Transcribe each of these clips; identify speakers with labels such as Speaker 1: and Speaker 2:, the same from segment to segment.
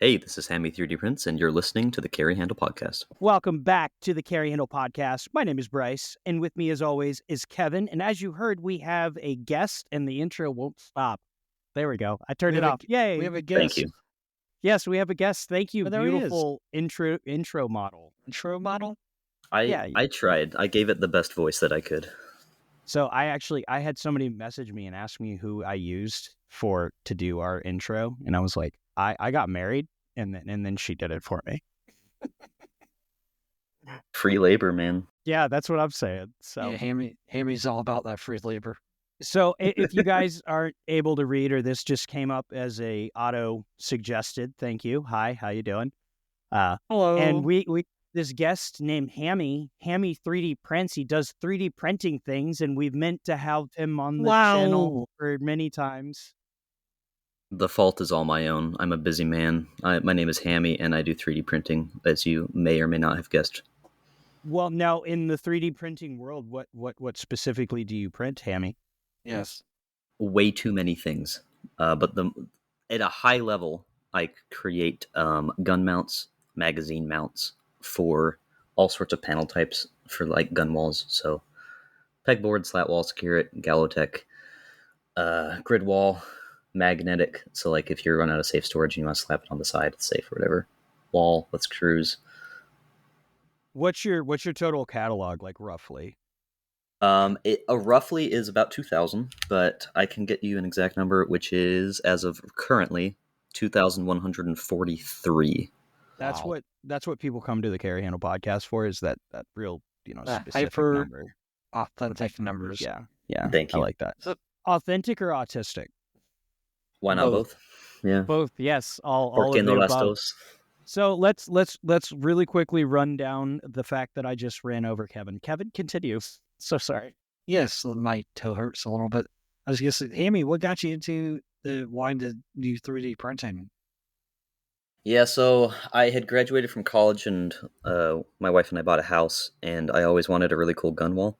Speaker 1: Hey, this is Hammy 3D Prints, and you're listening to the Carry Handle Podcast.
Speaker 2: Welcome back to the Carry Handle Podcast. My name is Bryce, and with me, as always, is Kevin. And as you heard, we have a guest, and the intro won't stop. There we go. I turned it off. Yay!
Speaker 3: We have a guest.
Speaker 1: Thank you.
Speaker 2: Yes, we have a guest. Thank you.
Speaker 3: Oh, there he is.
Speaker 2: Beautiful intro model.
Speaker 3: Intro model?
Speaker 1: I tried. I gave it the best voice that I could.
Speaker 2: So I had somebody message me and ask me who I used to do our intro, and I was like, I got married, and then she did it for me.
Speaker 1: Free labor, man.
Speaker 2: Yeah, that's what I'm saying. So
Speaker 3: yeah, Hammy's all about that free labor.
Speaker 2: So if you guys aren't able to read, or this just came up as a auto suggested, thank you. Hi, how you doing?
Speaker 3: Hello.
Speaker 2: And we this guest named Hammy 3D Prints. He does 3D printing things, and we've meant to have him on the channel for many times.
Speaker 1: The fault is all my own. I'm a busy man. My name is Hammy, and I do 3D printing, as you may or may not have guessed.
Speaker 2: Well, now in the 3D printing world, what specifically do you print, Hammy?
Speaker 3: Yes.
Speaker 1: Way too many things. But at a high level, I create gun mounts, magazine mounts for all sorts of panel types for like gun walls. So pegboard, slat wall, secure it, Galotech, grid wall, magnetic. So like if you run out of safe storage and you want to slap it on the side, it's safe or whatever. Wall with screws.
Speaker 2: What's your total catalog, like, roughly?
Speaker 1: It roughly is about 2,000, but I can get you an exact number, which is, as of currently, 2,143.
Speaker 2: That's
Speaker 3: Wow.
Speaker 2: that's what people come to the Carry Handle Podcast for, is that real, specific
Speaker 3: hyper
Speaker 2: number.
Speaker 3: Authentic numbers.
Speaker 2: Yeah.
Speaker 1: Thank you.
Speaker 2: I like that.
Speaker 3: So-
Speaker 2: Authentic or autistic?
Speaker 1: Why not both? Yeah.
Speaker 2: Both, yes. All
Speaker 1: ¿Por
Speaker 2: of
Speaker 1: qué no
Speaker 2: the
Speaker 1: las
Speaker 2: above.
Speaker 1: dos?
Speaker 2: So let's really quickly run down the fact that I just ran over Kevin. Kevin, continue. So sorry.
Speaker 3: Yes, my toe hurts a little bit. I was going to say, Hammy, what got you into wanting to do 3D printing?
Speaker 1: Yeah, so I had graduated from college, and my wife and I bought a house, and I always wanted a really cool gun wall.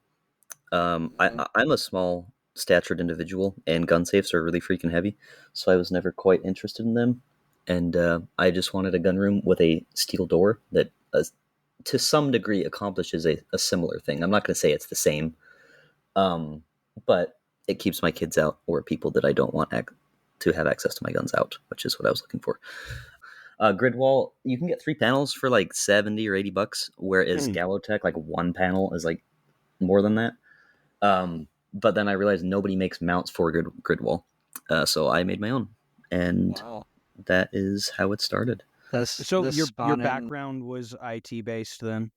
Speaker 1: I'm a small statured individual, and gun safes are really freaking heavy, so I was never quite interested in them. And I just wanted a gun room with a steel door that, to some degree, accomplishes a similar thing. I'm not going to say it's the same, but it keeps my kids out, or people that I don't want to have access to my guns out, which is what I was looking for. Grid wall, you can get 3 panels for like $70 or $80, whereas Galotech, like 1 panel is like more than that. But then I realized nobody makes mounts for grid wall, so I made my own, and that is how it started.
Speaker 2: So your background was IT based then?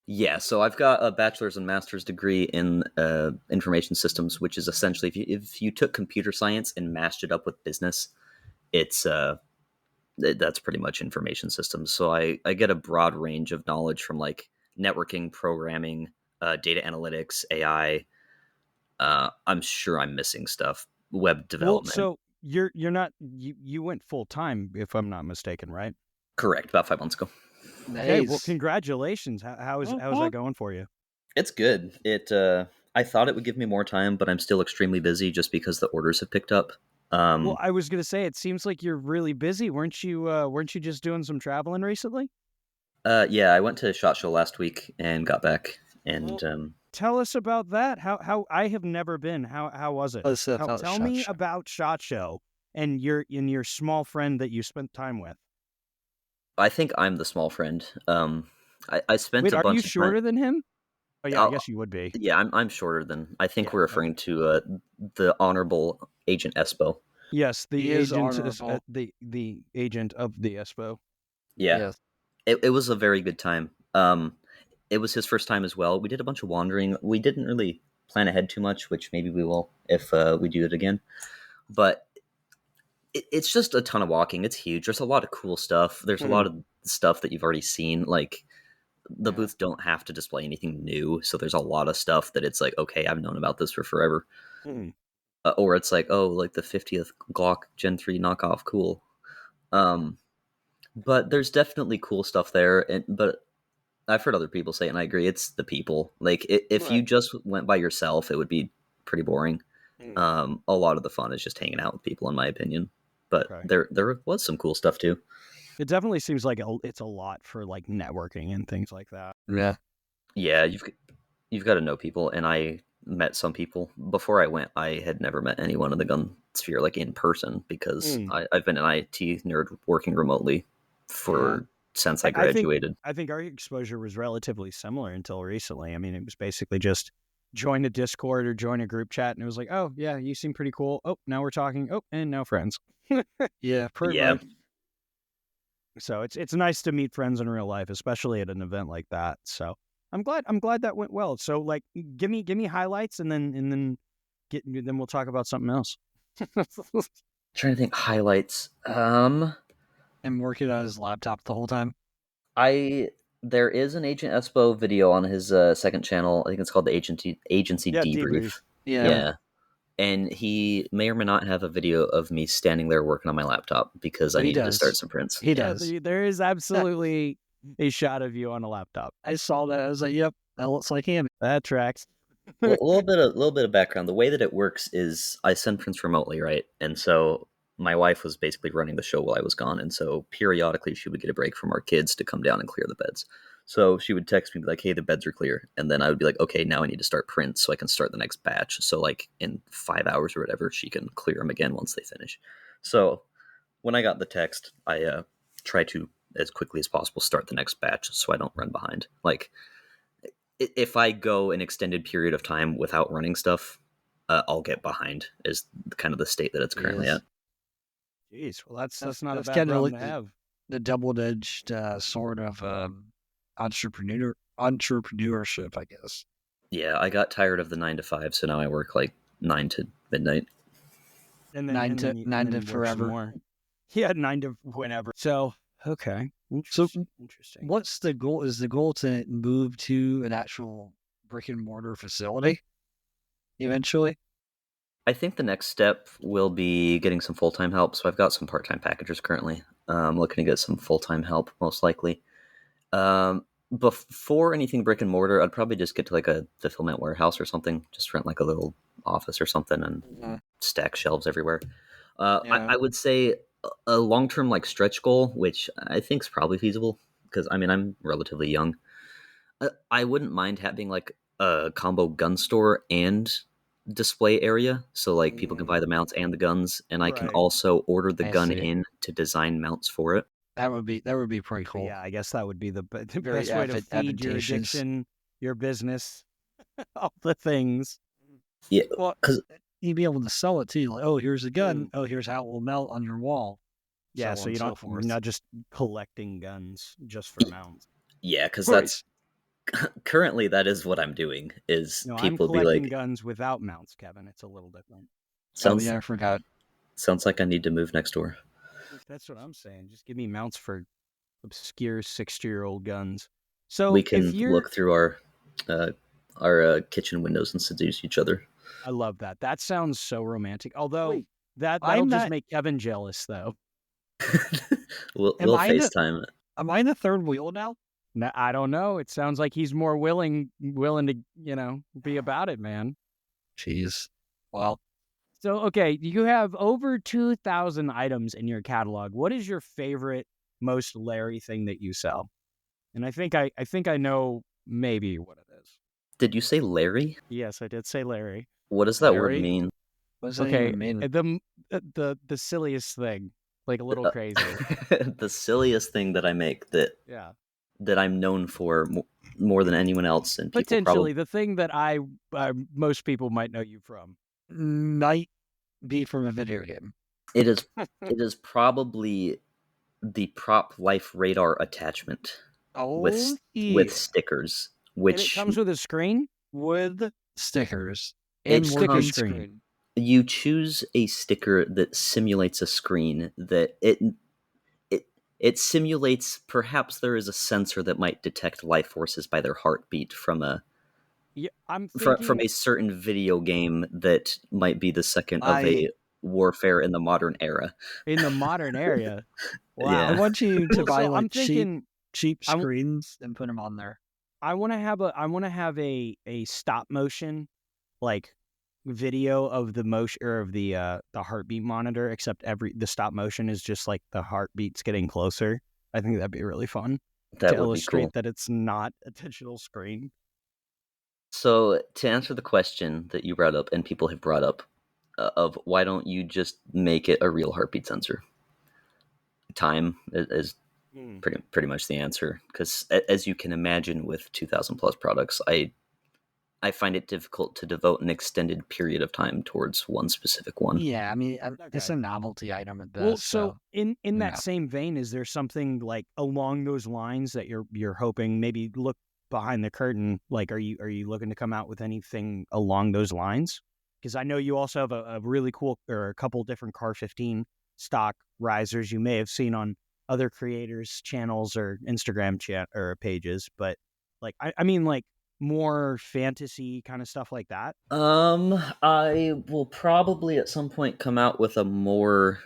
Speaker 1: Yeah, so I've got a bachelor's and master's degree in information systems, which is essentially if you took computer science and mashed it up with business, it's that's pretty much information systems. So I get a broad range of knowledge from like networking, programming, data analytics, AI. I'm sure I'm missing stuff. Web development.
Speaker 2: Well, so you're not you went full time, if I'm not mistaken, right?
Speaker 1: Correct. About 5 months ago.
Speaker 3: Nice.
Speaker 2: Okay, well, congratulations. How is that going for you?
Speaker 1: It's good. I thought it would give me more time, but I'm still extremely busy just because the orders have picked up.
Speaker 2: Well, I was gonna say, it seems like you're really busy. Weren't you just doing some traveling recently?
Speaker 1: Yeah, I went to SHOT Show last week and got back. And
Speaker 2: tell us about that. How I have never been. How was it? Tell me about SHOT Show and your small friend that you spent time with.
Speaker 1: I think I'm the small friend. I spent a bunch of time.
Speaker 2: Are you shorter than him? Oh yeah, I guess you would be.
Speaker 1: Yeah, I'm shorter than. I think we're referring to the Honorable Agent Espo.
Speaker 2: Yes, the agent of the Espo.
Speaker 1: Yeah, yes. It was a very good time. It was his first time as well. We did a bunch of wandering. We didn't really plan ahead too much, which maybe we will if we do it again. But it's just a ton of walking. It's huge. There's a lot of cool stuff. There's a lot of stuff that you've already seen. Like, the booths don't have to display anything new, so there's a lot of stuff that it's like, okay, I've known about this for forever. Or it's like, oh, like the 50th Glock Gen 3 knockoff, cool. But there's definitely cool stuff there, but I've heard other people say it, and I agree, it's the people. Like, if you just went by yourself, it would be pretty boring. A lot of the fun is just hanging out with people, in my opinion. But there was some cool stuff, too.
Speaker 2: It definitely seems like it's a lot for like networking and things like that.
Speaker 3: Yeah.
Speaker 1: Yeah, you've got to know people, and I met some people before I went. I had never met anyone in the gun sphere like in person because I've been an IT nerd working remotely for since I
Speaker 2: I think
Speaker 1: graduated.
Speaker 2: our exposure was relatively similar until recently. I mean, it was basically just join a Discord or join a group chat, and it was like, oh yeah, you seem pretty cool. Oh, now we're talking. Oh, and now friends.
Speaker 3: Yeah, pretty
Speaker 1: Yeah.
Speaker 3: much.
Speaker 2: So it's nice to meet friends in real life, especially at an event like that. So I'm glad that went well. So like, give me highlights, and then we'll talk about something else.
Speaker 1: Trying to think highlights.
Speaker 3: And working on his laptop the whole time.
Speaker 1: There is an Agent Espo video on his second channel. I think it's called the Agency
Speaker 2: Yeah,
Speaker 1: Debrief.
Speaker 3: Yeah.
Speaker 1: Yeah. And he may or may not have a video of me standing there working on my laptop because I
Speaker 3: He
Speaker 1: needed to
Speaker 3: does.
Speaker 1: start some prints.
Speaker 3: He
Speaker 2: Yeah,
Speaker 3: does.
Speaker 2: there is absolutely a shot of you on a laptop.
Speaker 3: I saw that. I was like, yep, that looks like him.
Speaker 2: That tracks.
Speaker 1: A little bit of background. The way that it works is I send prints remotely, right? And so my wife was basically running the show while I was gone, and so periodically she would get a break from our kids to come down and clear the beds. So she would text me be like, "Hey, the beds are clear," and then I would be like, "Okay, now I need to start prints so I can start the next batch." So like in 5 hours or whatever, she can clear them again once they finish. So when I got the text, I try to as quickly as possible start the next batch so I don't run behind. Like if I go an extended period of time without running stuff, I'll get behind. Is kind of the state that it's currently
Speaker 3: Yes.
Speaker 1: at.
Speaker 2: Jeez, well that's not a
Speaker 3: That's
Speaker 2: bad
Speaker 3: kind of
Speaker 2: problem
Speaker 3: like
Speaker 2: to have.
Speaker 3: the double-edged sword of entrepreneurship, I guess.
Speaker 1: Yeah, I got tired of the 9 to 5, so now I work like 9 to midnight.
Speaker 2: And
Speaker 3: Nine to
Speaker 2: then work some
Speaker 3: forever.
Speaker 2: more. Yeah, 9 to whenever. So okay,
Speaker 3: So
Speaker 2: interesting.
Speaker 3: what's the goal? Is the goal to move to an actual brick and mortar facility eventually?
Speaker 1: I think the next step will be getting some full time help. So I've got some part time packagers currently. I'm looking to get some full time help, most likely. Before anything brick and mortar, I'd probably just get to like a fulfillment warehouse or something. Just rent like a little office or something and stack shelves everywhere.
Speaker 3: Yeah.
Speaker 1: I would say a long term like stretch goal, which I think is probably feasible because I mean I'm relatively young. I wouldn't mind having like a combo gun store and display area, so like people can buy the mounts and the guns, and I can
Speaker 2: Right.
Speaker 1: also order the
Speaker 3: I
Speaker 1: gun
Speaker 3: see.
Speaker 1: in to design mounts for it.
Speaker 3: That would be pretty
Speaker 2: But
Speaker 3: cool.
Speaker 2: yeah, I guess that would be the
Speaker 3: Very
Speaker 2: best way to feed your
Speaker 3: advantageous.
Speaker 2: addiction, your business, all the things.
Speaker 1: Yeah,
Speaker 3: Well,
Speaker 1: because
Speaker 3: you'd be able to sell it too. Like, oh, here's a gun. Oh, here's how it will melt on your wall.
Speaker 2: Yeah,
Speaker 3: So
Speaker 2: so
Speaker 3: on
Speaker 2: you
Speaker 3: and so
Speaker 2: don't you're
Speaker 3: forth.
Speaker 2: not just collecting guns just for mounts.
Speaker 1: yeah, because
Speaker 3: Right.
Speaker 1: that's currently that is what I'm doing. Is
Speaker 2: No, I'm
Speaker 1: people be
Speaker 2: collecting
Speaker 1: like,
Speaker 2: guns without mounts, Kevin. It's a little different.
Speaker 3: Oh
Speaker 1: sounds
Speaker 3: yeah, I forgot.
Speaker 1: sounds like I need to move next door.
Speaker 2: That's what I'm saying. Just give me mounts for obscure 60-year-old guns.
Speaker 1: We
Speaker 2: So if
Speaker 1: can
Speaker 2: you're
Speaker 1: look through uh, kitchen windows and seduce each other.
Speaker 2: I love that. That sounds so romantic. Although
Speaker 3: Wait,
Speaker 2: that'll
Speaker 3: I'm
Speaker 2: just
Speaker 3: not.
Speaker 2: make Kevin jealous though.
Speaker 3: Am
Speaker 1: We'll
Speaker 3: I the
Speaker 1: FaceTime it.
Speaker 3: Am I in the third wheel now?
Speaker 2: No, I don't know. It sounds like he's more willing to, be about it, man.
Speaker 3: Jeez. Well,
Speaker 2: So, okay, you have over 2,000 items in your catalog. What is your favorite, most Larry thing that you sell? And I think I know maybe what it is.
Speaker 1: Did you say Larry?
Speaker 2: Yes, I did say Larry.
Speaker 1: What does that word
Speaker 3: Larry?
Speaker 1: mean?
Speaker 3: What does that
Speaker 2: Okay,
Speaker 3: even mean?
Speaker 2: the silliest thing, like a little crazy.
Speaker 1: The silliest thing that I make
Speaker 2: Yeah.
Speaker 1: that I'm known for more than anyone else, and people
Speaker 2: Potentially
Speaker 1: probably
Speaker 2: the thing that most people might know you from.
Speaker 3: Might be from a video game.
Speaker 1: it is it is probably the prop life radar attachment
Speaker 3: Oh,
Speaker 1: with
Speaker 3: yeah.
Speaker 1: stickers,
Speaker 2: And it
Speaker 1: which
Speaker 2: comes with a screen?
Speaker 3: With stickers
Speaker 1: It
Speaker 3: and more
Speaker 2: sticker
Speaker 3: green
Speaker 2: screen.
Speaker 1: you choose a sticker that simulates a screen that it simulates. Perhaps there is a sensor that might detect life forces by their heartbeat from
Speaker 2: Yeah, I'm
Speaker 1: from
Speaker 2: thinking
Speaker 1: a certain video game that might be the second of
Speaker 3: I
Speaker 1: a warfare in the modern era.
Speaker 2: in the modern area. Wow.
Speaker 3: I
Speaker 1: Yeah.
Speaker 3: want you to
Speaker 2: Well,
Speaker 3: buy
Speaker 2: so
Speaker 3: like
Speaker 2: I'm thinking
Speaker 3: cheap
Speaker 2: I, w-
Speaker 3: screens and put them on there.
Speaker 2: I want to have a stop motion like video of the motion or of the heartbeat monitor, except the stop motion is just like the heartbeats getting closer. I think that'd be really fun to
Speaker 1: That would be
Speaker 2: illustrate
Speaker 1: cool.
Speaker 2: that it's not a digital screen.
Speaker 1: So to answer the question that you brought up and people have brought up of why don't you just make it a real heartbeat sensor? Time is pretty much the answer, because as you can imagine with 2000 plus products, I find it difficult to devote an extended period of time towards one specific one.
Speaker 3: Yeah, I mean, it's
Speaker 2: Okay.
Speaker 3: a novelty item at best.
Speaker 2: Well, so
Speaker 3: So
Speaker 2: in that
Speaker 3: yeah.
Speaker 2: same vein, is there something like along those lines that you're hoping, maybe look behind the curtain? Like, are you looking to come out with anything along those lines? Because I know you also have a really cool, or a couple different Car 15 stock risers you may have seen on other creators' channels or Instagram chat or pages. But like, I mean, like more fantasy kind of stuff like that.
Speaker 1: I will probably at some point come out with a more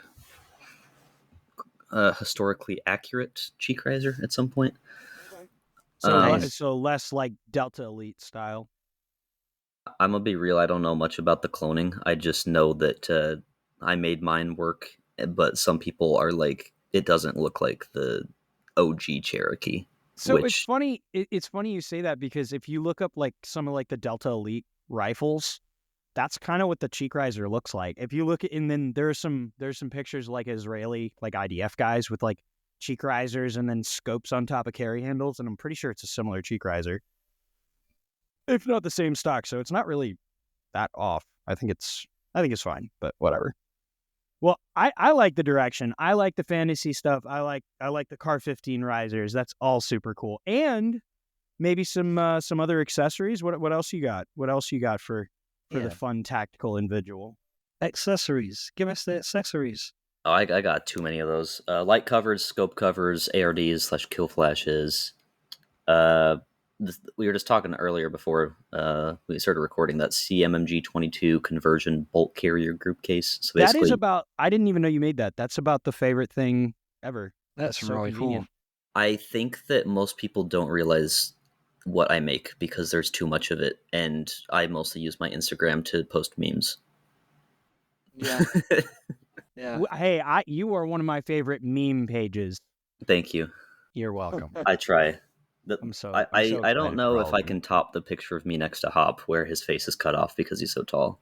Speaker 1: historically accurate cheek riser at some point.
Speaker 2: So
Speaker 1: Um,
Speaker 2: so less like Delta Elite style.
Speaker 1: I'm gonna be real. I don't know much about the cloning. I just know that I made mine work, but some people are like, it doesn't look like the OG Cherokee.
Speaker 2: So it's
Speaker 1: Which
Speaker 2: funny. It's funny you say that, because if you look up like some of like the Delta Elite rifles, that's kind of what the cheek riser looks like. If you look at, and then there's some pictures like Israeli like IDF guys with like cheek risers and then scopes on top of carry handles, and I'm pretty sure it's a similar cheek riser, if not the same stock. So it's not really that off. I think it's fine, but whatever. Well, I like the direction. I like the fantasy stuff. I like the Car 15 risers. That's all super cool. And maybe some other accessories. What else you got? What else you got for the
Speaker 3: Yeah.
Speaker 2: fun tactical individual?
Speaker 3: Accessories. Give us the accessories.
Speaker 1: oh, I got too many of those. Light covers, scope covers, ARDs slash kill flashes. We were just talking earlier before we started recording that CMMG 22 conversion bolt carrier group case. So
Speaker 2: That is
Speaker 1: basically,
Speaker 2: about. I didn't even know you made that. That's about the favorite thing ever.
Speaker 3: That's
Speaker 2: So
Speaker 3: really
Speaker 2: convenient.
Speaker 3: cool.
Speaker 1: I think that most people don't realize what I make because there's too much of it, and I mostly use my Instagram to post memes.
Speaker 3: Yeah. Yeah.
Speaker 2: Hey, you are one of my favorite meme pages.
Speaker 1: Thank you.
Speaker 2: You're welcome.
Speaker 1: I try.
Speaker 2: I'm so
Speaker 1: I don't
Speaker 2: excited
Speaker 1: know
Speaker 2: for
Speaker 1: if
Speaker 2: all
Speaker 1: I
Speaker 2: of them.
Speaker 1: can top the picture of me next to Hop where his face is cut off because he's so tall.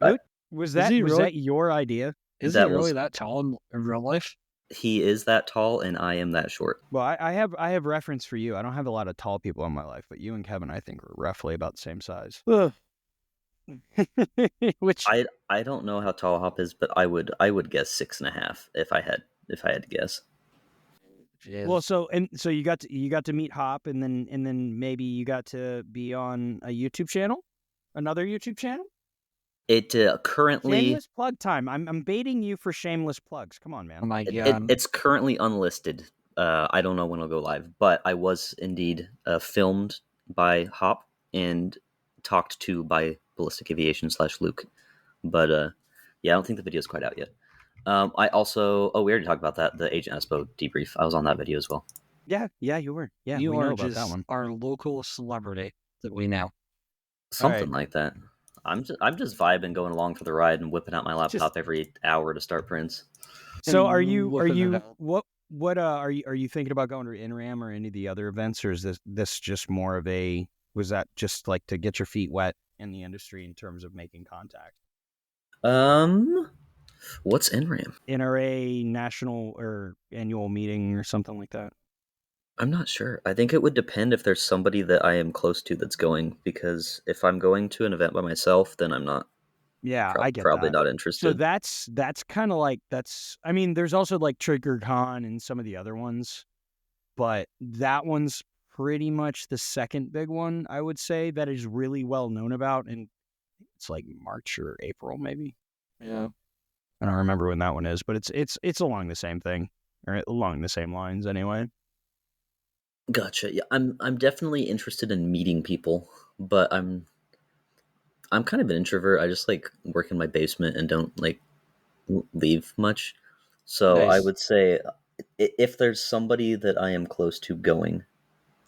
Speaker 2: Who- Was
Speaker 3: Is
Speaker 2: that
Speaker 3: he really?
Speaker 2: your idea?
Speaker 3: Is
Speaker 1: That
Speaker 3: he really
Speaker 1: was-
Speaker 3: that tall in real life?
Speaker 1: He is that tall, and I am that short.
Speaker 2: Well, I have reference for you. I don't have a lot of tall people in my life, but you and Kevin, I think, are roughly about the same size. Which
Speaker 1: I don't know how tall Hop is, but I would guess 6.5 if I had to guess.
Speaker 2: well, so you got to meet Hop, and then maybe you got to be on a YouTube channel, another YouTube channel.
Speaker 1: It currently
Speaker 2: Shameless plug time. I'm baiting you for shameless plugs. Come on,
Speaker 3: Oh
Speaker 2: man.
Speaker 3: my god.
Speaker 1: it's currently unlisted. I don't know when it'll go live, but I was indeed filmed by Hop and talked to by Ballistic Aviation / Luke. But yeah, I don't think the video's quite out yet. I also we already talked about that, the Agent Espo debrief. I was on that video as well.
Speaker 2: Yeah, you were. Yeah,
Speaker 3: you
Speaker 2: we
Speaker 3: are
Speaker 2: know about
Speaker 3: just
Speaker 2: that one.
Speaker 3: our local celebrity that we know.
Speaker 1: Something like that. I'm just vibing, going along for the ride, and whipping out my laptop every hour to start prints.
Speaker 2: So
Speaker 3: And
Speaker 2: are you
Speaker 3: whipping it out.
Speaker 2: what are you thinking about going to NRAM or any of the other events, or is this just more of a, was that just like to get your feet wet in the industry in terms of making contact?
Speaker 1: What's NRAM?
Speaker 2: NRA national or annual meeting or something like that?
Speaker 1: I'm not sure. I think it would depend if there's somebody that I am close to that's going, because if I'm going to an event by myself, then I'm not.
Speaker 2: Yeah, I get
Speaker 1: Probably
Speaker 2: that.
Speaker 1: not
Speaker 2: So
Speaker 1: interested.
Speaker 2: that's kind of like, I mean, there's also like Trigger Con and some of the other ones, but that one's pretty much the second big one, I would say, that is really well known about, and it's like March or April maybe.
Speaker 3: Yeah.
Speaker 2: I don't remember when that one is, but it's along the same thing, or along the same lines anyway.
Speaker 1: Gotcha. Yeah, I'm definitely interested in meeting people, but I'm kind of an introvert. I just like work in my basement and don't like leave much. So I
Speaker 3: Nice.
Speaker 1: would say if there's somebody that I am close to going,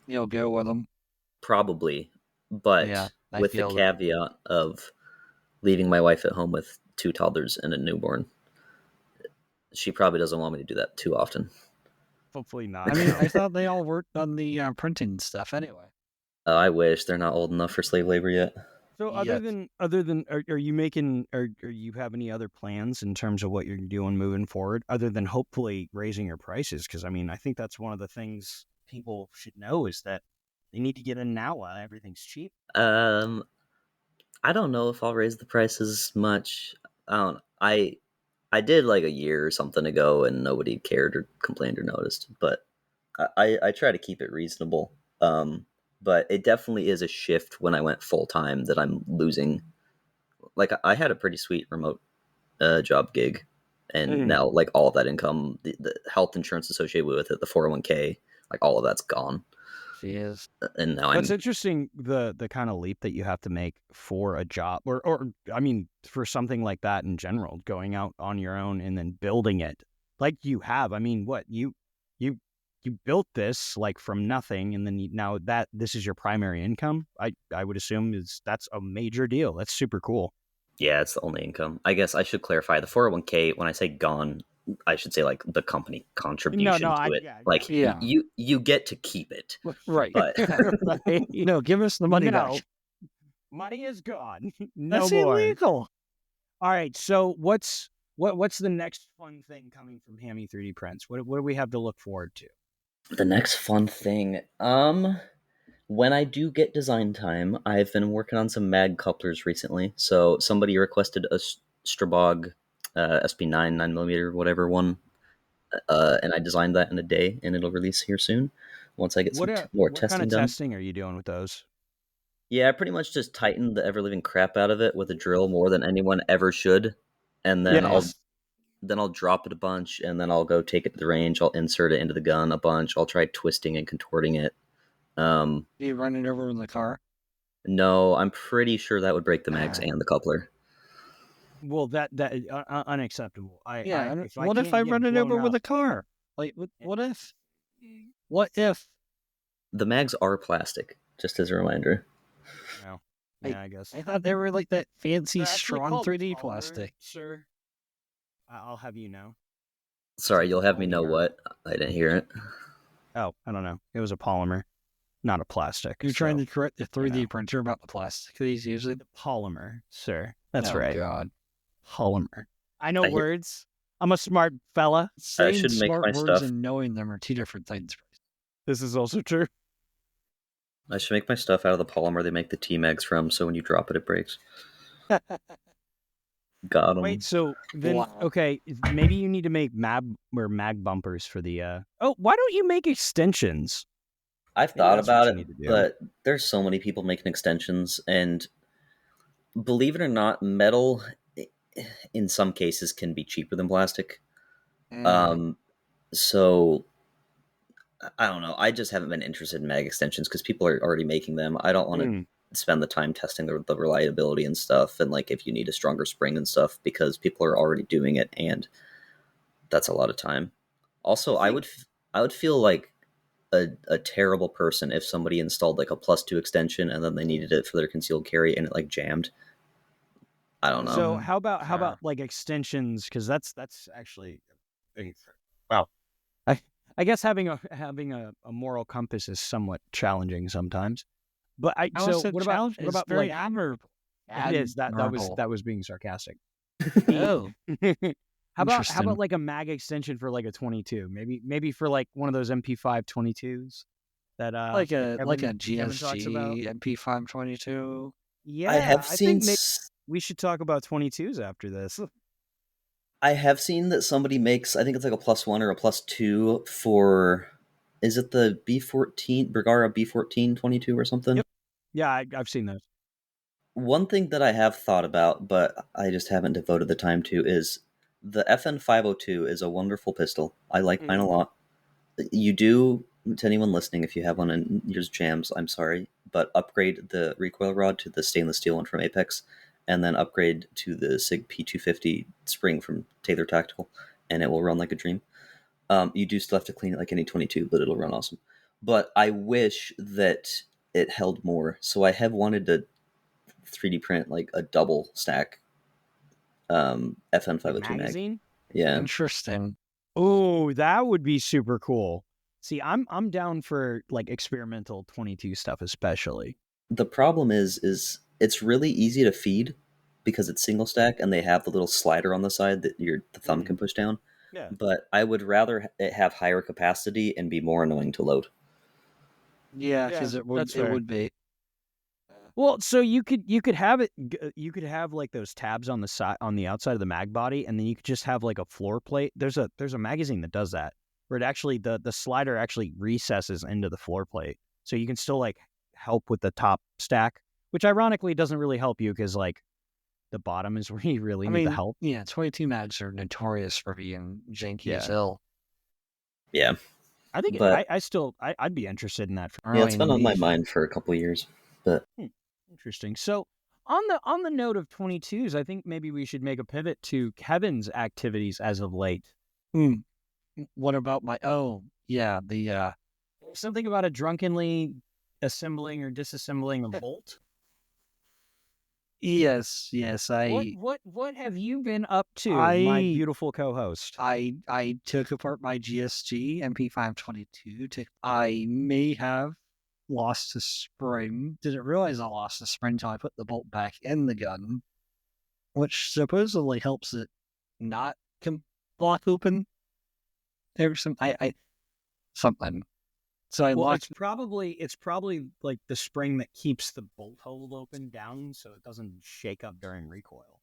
Speaker 3: You'll go with them.
Speaker 1: probably, but
Speaker 3: Yeah, I
Speaker 1: with the
Speaker 3: feel that.
Speaker 1: caveat of leaving my wife at home with 2 toddlers and a newborn. She probably doesn't want me to do that too often.
Speaker 2: Hopefully not.
Speaker 3: I mean,
Speaker 2: no.
Speaker 3: I thought they all worked on the printing stuff anyway.
Speaker 1: I wish they're not old enough for slave labor yet.
Speaker 2: So other than are you making or you have any other plans in terms of what you're doing moving forward other than hopefully raising your prices? Because I mean, I think that's one of the things people should know is that they need to get in now while everything's cheap.
Speaker 1: I don't know if I'll raise the prices much. I don't. I did like a year or something ago, and nobody cared or complained or noticed. But I try to keep it reasonable. But it definitely is a shift when I went full time that I'm losing. Like I had a pretty sweet remote job gig, and now like all of that income, the health insurance associated with it, the 401k, like all of that's gone.
Speaker 3: She is.
Speaker 1: And now
Speaker 2: That's
Speaker 1: I'm
Speaker 2: interesting. The kind of leap that you have to make for a job, or I mean, for something like that in general, going out on your own and then building it like you have. I mean, what you built this like from nothing, and then now that this is your primary income. I would assume that's a major deal. That's super cool.
Speaker 1: yeah, it's the only income. I guess I should clarify the 401k. When I say gone, I should say like the company contribution to it.
Speaker 2: Yeah,
Speaker 1: Like
Speaker 3: Yeah.
Speaker 1: you get to keep it,
Speaker 3: Right.
Speaker 1: but
Speaker 2: right.
Speaker 3: No, give us the money
Speaker 2: No.
Speaker 3: back.
Speaker 2: Money is gone. No
Speaker 3: That's
Speaker 2: more.
Speaker 3: illegal.
Speaker 2: All right. So what's the next fun thing coming from Hammy 3D prints? What do we have to look forward to?
Speaker 1: the next fun thing, when I do get design time, I've been working on some mag couplers recently. So somebody requested a Strabog SB9 9mm whatever one, and I designed that in a day, and it'll release here soon. Once I get some more
Speaker 2: what kind
Speaker 1: testing
Speaker 2: of
Speaker 1: done.
Speaker 2: testing are you doing with those?
Speaker 1: Yeah, I pretty much just tightened the ever living crap out of it with a drill more than anyone ever should, and then
Speaker 3: Yes.
Speaker 1: I'll drop it a bunch, and then I'll go take it to the range. I'll insert it into the gun a bunch. I'll try twisting and contorting it.
Speaker 3: Do you run it over in the car?
Speaker 1: No, I'm pretty sure that would break the mags and the coupler.
Speaker 2: Well, that is unacceptable.
Speaker 3: What if I run it over with a car? Like, what if? What if?
Speaker 1: The mags are plastic, just as a reminder.
Speaker 2: No. Yeah, I guess.
Speaker 3: I thought they were like that fancy,
Speaker 2: They're actually
Speaker 3: strong
Speaker 2: called
Speaker 3: 3D
Speaker 2: polymer,
Speaker 3: plastic.
Speaker 2: sir. I'll have you know.
Speaker 1: Sorry,
Speaker 2: like
Speaker 1: you'll
Speaker 2: a
Speaker 1: have me know
Speaker 2: polymer.
Speaker 1: what? I didn't hear it.
Speaker 2: Oh, I don't know. It was a polymer, not a plastic.
Speaker 3: You're trying
Speaker 2: so-
Speaker 3: to correct the 3D
Speaker 2: know.
Speaker 3: printer about the plastic that he's using.
Speaker 2: Polymer, sir. That's
Speaker 3: Oh,
Speaker 2: right.
Speaker 3: God.
Speaker 2: Polymer. I know
Speaker 1: I hear-
Speaker 2: words. I'm a smart fella.
Speaker 3: Saying
Speaker 1: should make
Speaker 3: smart
Speaker 1: my
Speaker 3: words
Speaker 1: stuff.
Speaker 3: and knowing them are two different things.
Speaker 2: This is also true.
Speaker 1: I should make my stuff out of the polymer they make the T-mags from, so when you drop it, it breaks. Got 'em.
Speaker 2: Wait, so then
Speaker 3: Wow.
Speaker 2: okay, maybe you need to make mag bumpers for the Oh, why don't you make extensions?
Speaker 1: I've
Speaker 2: Maybe
Speaker 1: thought
Speaker 2: that's what
Speaker 1: about
Speaker 2: you
Speaker 1: it,
Speaker 2: need to do.
Speaker 1: but there's so many people making extensions, and believe it or not, metal in some cases can be cheaper than plastic. So I don't know. I just haven't been interested in mag extensions because people are already making them. I don't want to spend the time testing the reliability and stuff, and like if you need a stronger spring and stuff, because people are already doing it, and that's a lot of time. Also, I would feel like a terrible person if somebody installed like a +2 extension and then they needed it for their concealed carry and it like jammed. I don't know.
Speaker 2: So how about like extensions? Because that's actually, well, I guess having a moral compass is somewhat challenging sometimes. But what about
Speaker 3: very
Speaker 2: like
Speaker 3: admirable?
Speaker 2: it is that was being sarcastic.
Speaker 3: Oh,
Speaker 2: How about
Speaker 3: Interesting.
Speaker 2: like a mag extension for like a 22? Maybe for like one of those MP5 22s that
Speaker 3: like a
Speaker 2: Kevin talks about.
Speaker 3: GSG MP522.
Speaker 2: Yeah,
Speaker 1: I have seen
Speaker 2: think we should talk about 22s after this.
Speaker 1: I have seen that somebody makes, I think it's like a +1 or a +2 for, is it the B14 Bergara B14 22 or something?
Speaker 2: Yep. Yeah, I've seen those.
Speaker 1: One thing that I have thought about, but I just haven't devoted the time to, is the FN 502 is a wonderful pistol. I like mine a lot. You do, to anyone listening, if you have one in your jams, I'm sorry, but upgrade the recoil rod to the stainless steel one from Apex, and then upgrade to the SIG P250 spring from Taylor Tactical, and it will run like a dream. You do still have to clean it like any 22, but it'll run awesome. But I wish that it held more, so I have wanted to 3D print like a double stack FN
Speaker 2: Like
Speaker 1: 502 mag.
Speaker 2: magazine.
Speaker 1: Yeah,
Speaker 3: Interesting.
Speaker 2: Oh, that would be super cool. See, I'm down for like experimental 22 stuff, especially.
Speaker 1: the problem is it's really easy to feed because it's single stack and they have the little slider on the side that the thumb can push down.
Speaker 2: Yeah.
Speaker 1: But I would rather it have higher capacity and be more annoying to load.
Speaker 3: Yeah,
Speaker 2: Yeah,
Speaker 3: because
Speaker 2: that's
Speaker 3: it
Speaker 2: fair.
Speaker 3: would be.
Speaker 2: Well, so you could have it. You could have like those tabs on the side on the outside of the mag body, and then you could just have like a floor plate. There's a magazine that does that, where it actually the slider actually recesses into the floor plate, so you can still like help with the top stack, which ironically doesn't really help you because like the bottom is where you really
Speaker 3: I
Speaker 2: need the
Speaker 3: mean,
Speaker 2: help.
Speaker 3: yeah, 22 mags are notorious for being janky as
Speaker 2: Yeah.
Speaker 3: hell.
Speaker 1: Yeah,
Speaker 2: I think
Speaker 1: but
Speaker 2: I'd be interested in that.
Speaker 1: yeah, it's
Speaker 3: Really
Speaker 1: been on my
Speaker 3: niche.
Speaker 1: mind for a couple years. But
Speaker 2: Interesting. So on the note of 22s, I think maybe we should make a pivot to Kevin's activities as of late.
Speaker 3: Hmm. What about my? Oh, yeah, the
Speaker 2: Something about a drunkenly assembling or disassembling a bolt.
Speaker 3: yes,
Speaker 2: What have you been up to, my
Speaker 3: I
Speaker 2: beautiful co-host?
Speaker 3: I took apart my GSG MP522. I may have lost a spring. Didn't realize I lost a spring until I put the bolt back in the gun, which supposedly helps it not block open. There's some I something. So I
Speaker 2: Well,
Speaker 3: locked.
Speaker 2: it's probably like the spring that keeps the bolt hole open down so it doesn't shake up during recoil.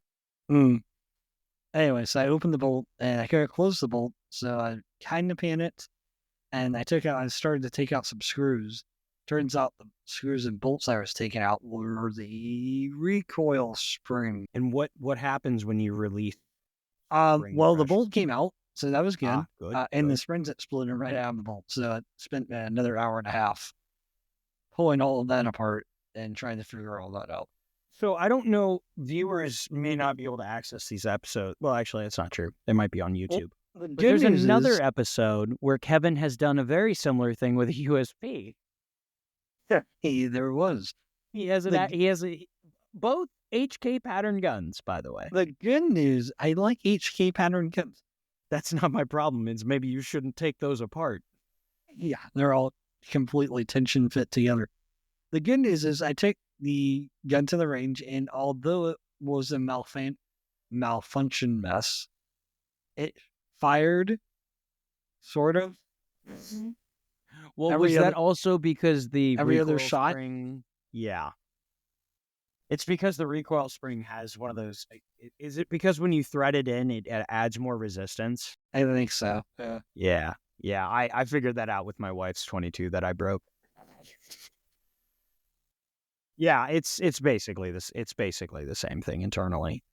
Speaker 3: Anyway, so I opened the bolt and I couldn't close the bolt, so I kind of panicked and I started to take out some screws. Turns out the screws and bolts I was taking out were the recoil spring.
Speaker 2: And what happens when you release spring
Speaker 3: Well, the
Speaker 2: pressure?
Speaker 3: bolt came out, so that was good.
Speaker 2: Good.
Speaker 3: And the
Speaker 2: Good.
Speaker 3: springs exploded right out of the bolt, so I spent another hour and a half pulling all of that apart and trying to figure all that out.
Speaker 2: So I don't know, viewers may not be able to access these episodes. Well, actually, that's not true. They might be on YouTube.
Speaker 3: But
Speaker 2: There's another episode where Kevin has done a very similar thing with a USP.
Speaker 3: Hey, there was.
Speaker 2: He has both HK pattern guns, by the way.
Speaker 3: The good news, I like HK pattern guns.
Speaker 2: That's not my problem. It's maybe you shouldn't take those apart.
Speaker 3: Yeah, they're all completely tension fit together. The good news is I took the gun to the range, and although it was a malfunction mess, it fired, sort of.
Speaker 2: Well,
Speaker 3: Every
Speaker 2: was that
Speaker 3: other-
Speaker 2: also because the
Speaker 3: every other
Speaker 2: recoil
Speaker 3: shot?
Speaker 2: spring? Yeah. It's because the recoil spring has one of those. Is it because when you thread it in, it adds more resistance?
Speaker 3: I think so.
Speaker 2: Yeah. Yeah. I figured that out with my wife's 22 that I broke. Yeah, it's basically this. It's basically the same thing internally,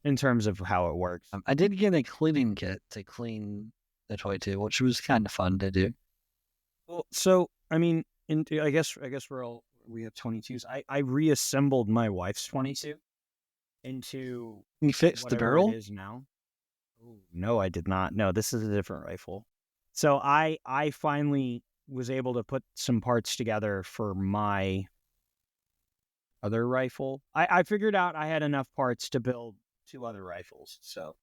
Speaker 2: in terms of how it works.
Speaker 3: I did get a cleaning kit to clean the 22, which was kind of fun to do.
Speaker 2: Well, so I mean, I guess we have 22s. I reassembled my wife's 22 into
Speaker 3: You fixed the
Speaker 2: whatever
Speaker 3: barrel?
Speaker 2: it is now. Ooh, no, I did not. No, this is a different rifle. So I finally was able to put some parts together for my other rifle. I figured out I had enough parts to build 2 other rifles. So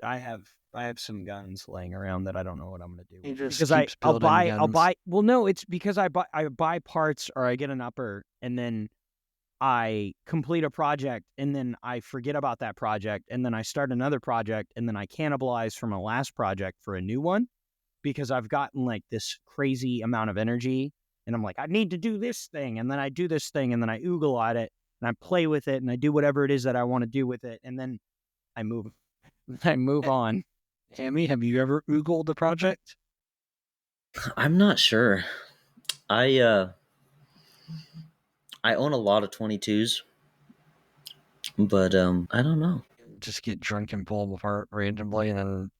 Speaker 2: I have some guns laying around that I don't know what I'm gonna do.
Speaker 3: He just
Speaker 2: Because
Speaker 3: keeps
Speaker 2: I'll
Speaker 3: building
Speaker 2: buy
Speaker 3: guns.
Speaker 2: well no, it's because I buy parts or I get an upper and then I complete a project and then I forget about that project and then I start another project and then I cannibalize from a last project for a new one because I've gotten like this crazy amount of energy and I'm like, I need to do this thing. And then I do this thing and then I oogle at it and I play with it and I do whatever it is that I want to do with it. And then I move on.
Speaker 3: Hammy, have you ever oogled a project?
Speaker 1: I'm not sure. I own a lot of 22s, but I don't know.
Speaker 3: Just get drunk and pull them apart randomly and then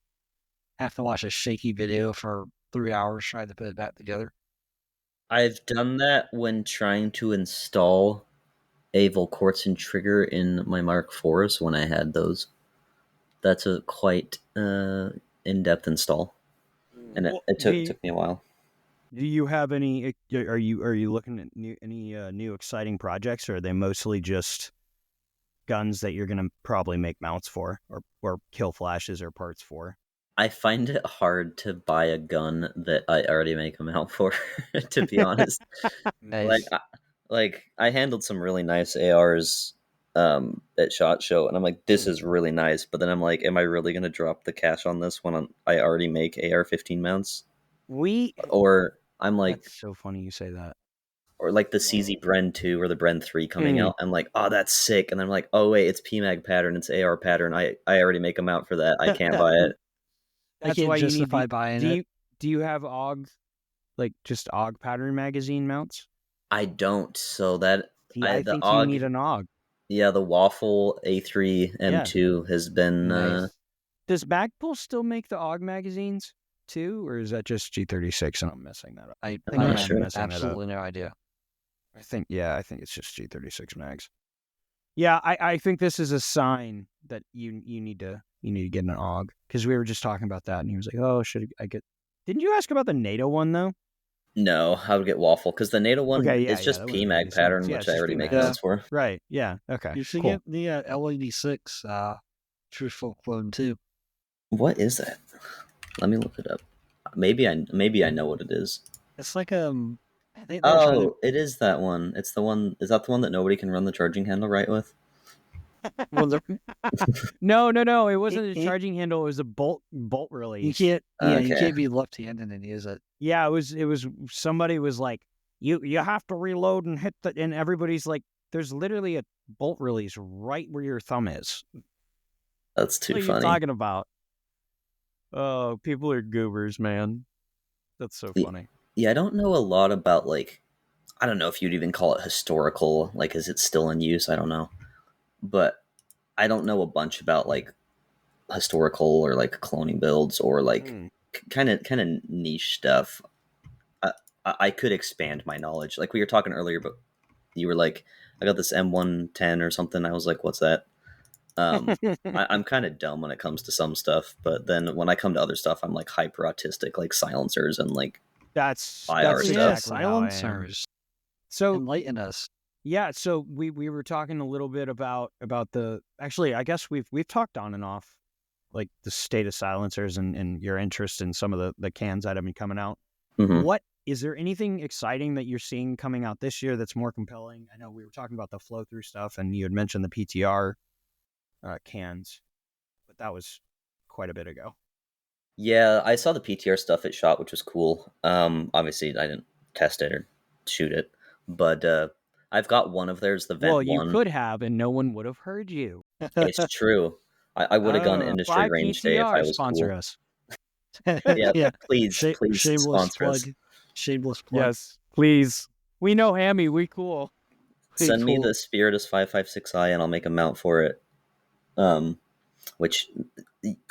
Speaker 3: have to watch a shaky video for 3 hours trying to put it back together.
Speaker 1: I've done that when trying to install a Volquartsen trigger in my Mark IVs when I had those. That's a quite in-depth install, and
Speaker 2: Well,
Speaker 1: it took me a while.
Speaker 2: Do you have any? Are you looking at any new exciting projects, or are they mostly just guns that you're gonna probably make mounts for, or kill flashes or parts for?
Speaker 1: I find it hard to buy a gun that I already make them out for, to be honest. Like,
Speaker 3: Nice.
Speaker 1: I handled some really nice ARs at Shot Show, and I'm like, this is really nice. But then I'm like, am I really gonna drop the cash on this when I already make AR-15 mounts?
Speaker 2: We.
Speaker 1: Or I'm like,
Speaker 2: That's so funny you say that.
Speaker 1: or like the CZ Bren 2 or the Bren 3 coming out. I'm like, oh, that's sick. And then I'm like, oh wait, it's PMAG pattern, it's AR pattern. I already make them out for that. I can't buy it.
Speaker 3: I
Speaker 2: That's
Speaker 3: can't
Speaker 2: why you need
Speaker 3: justify
Speaker 2: the.
Speaker 3: buying
Speaker 2: Do
Speaker 3: it.
Speaker 2: you have AUG, like just AUG pattern magazine mounts?
Speaker 1: I don't. So that
Speaker 2: See, I
Speaker 1: the
Speaker 2: think you need
Speaker 1: AUG,
Speaker 2: an AUG.
Speaker 1: yeah, the Waffle A3
Speaker 2: Yeah.
Speaker 1: M2 has been
Speaker 3: Nice.
Speaker 2: Does Magpul still make the AUG magazines too, or is that just G36 and I'm messing that up?
Speaker 3: I
Speaker 1: I'm not
Speaker 3: have
Speaker 1: sure.
Speaker 3: absolutely no idea.
Speaker 2: I think it's just G36 mags. Yeah, I think this is a sign that you need to get an AUG, because we were just talking about that and he was like, "Oh, should I get?" Didn't you ask about the NATO one though?
Speaker 1: No, I would get Waffle because the NATO one
Speaker 2: Okay,
Speaker 1: is
Speaker 2: yeah,
Speaker 1: just
Speaker 2: that wouldn't make any
Speaker 1: PMAG
Speaker 2: sense.
Speaker 1: pattern,
Speaker 2: Yeah,
Speaker 1: which
Speaker 2: it's
Speaker 1: I
Speaker 2: just
Speaker 1: already make
Speaker 2: PMAX.
Speaker 1: mounts for.
Speaker 2: Right. Yeah. Okay.
Speaker 3: You should
Speaker 2: Cool.
Speaker 3: get the LED6 truthful clone too.
Speaker 1: What is that? Let me look it up. Maybe I know what it is.
Speaker 3: It's like I think they're trying to.
Speaker 1: Oh, it is that one. It's the one. Is that the one that nobody can run the charging handle right with?
Speaker 3: Well,
Speaker 2: No. It wasn't a
Speaker 3: it-
Speaker 2: charging handle. It was a bolt
Speaker 3: you
Speaker 2: release.
Speaker 3: can't. Yeah, you
Speaker 1: Okay.
Speaker 3: can't be left-handed and use it.
Speaker 2: Yeah, it was somebody was like, you have to reload and hit the, and everybody's like, there's literally a bolt release right where your thumb is.
Speaker 1: That's
Speaker 2: What
Speaker 1: too
Speaker 2: are you
Speaker 1: funny.
Speaker 2: talking about? Oh, people are goobers, man. That's so funny.
Speaker 1: Yeah, I don't know a lot about, like, I don't know if you'd even call it historical. Like, is it still in use? I don't know, but I don't know a bunch about like historical or like cloning builds or like kind of niche stuff. I, I could expand my knowledge. Like we were talking earlier, but you were like, I got this M110 or something. I was like, what's that? I'm kind of dumb when it comes to some stuff, but then when I come to other stuff, I'm like hyper autistic, like silencers and like
Speaker 2: That's
Speaker 1: IR stuff.
Speaker 2: exactly how I am.
Speaker 3: Silencers.
Speaker 2: So
Speaker 3: Enlighten us.
Speaker 2: yeah, so we were talking a little bit about the, actually I guess we've talked on and off like the state of silencers and your interest in some of the cans that have been coming out.
Speaker 1: Mhm.
Speaker 2: What is there anything exciting that you're seeing coming out this year that's more compelling? I know we were talking about the flow through stuff and you had mentioned the PTR cans, but that was quite a bit ago.
Speaker 1: Yeah, I saw the PTR stuff it shot, which was cool. Obviously I didn't test it or shoot it, but I've got one of theirs, the Vent
Speaker 2: Well, you
Speaker 1: One.
Speaker 2: could have, and no one would have heard you.
Speaker 1: It's true. I would have gone industry
Speaker 2: Fly
Speaker 1: range day if I
Speaker 2: PTR
Speaker 1: was
Speaker 2: sponsor
Speaker 1: cool.
Speaker 2: us.
Speaker 1: Yeah, please
Speaker 3: Shameless
Speaker 1: sponsor us.
Speaker 3: plug. Shameless plug.
Speaker 2: Yes, please. We know Hammy. We cool.
Speaker 1: Send me
Speaker 3: cool.
Speaker 1: the Spiritus 556i and I'll make a mount for it. Which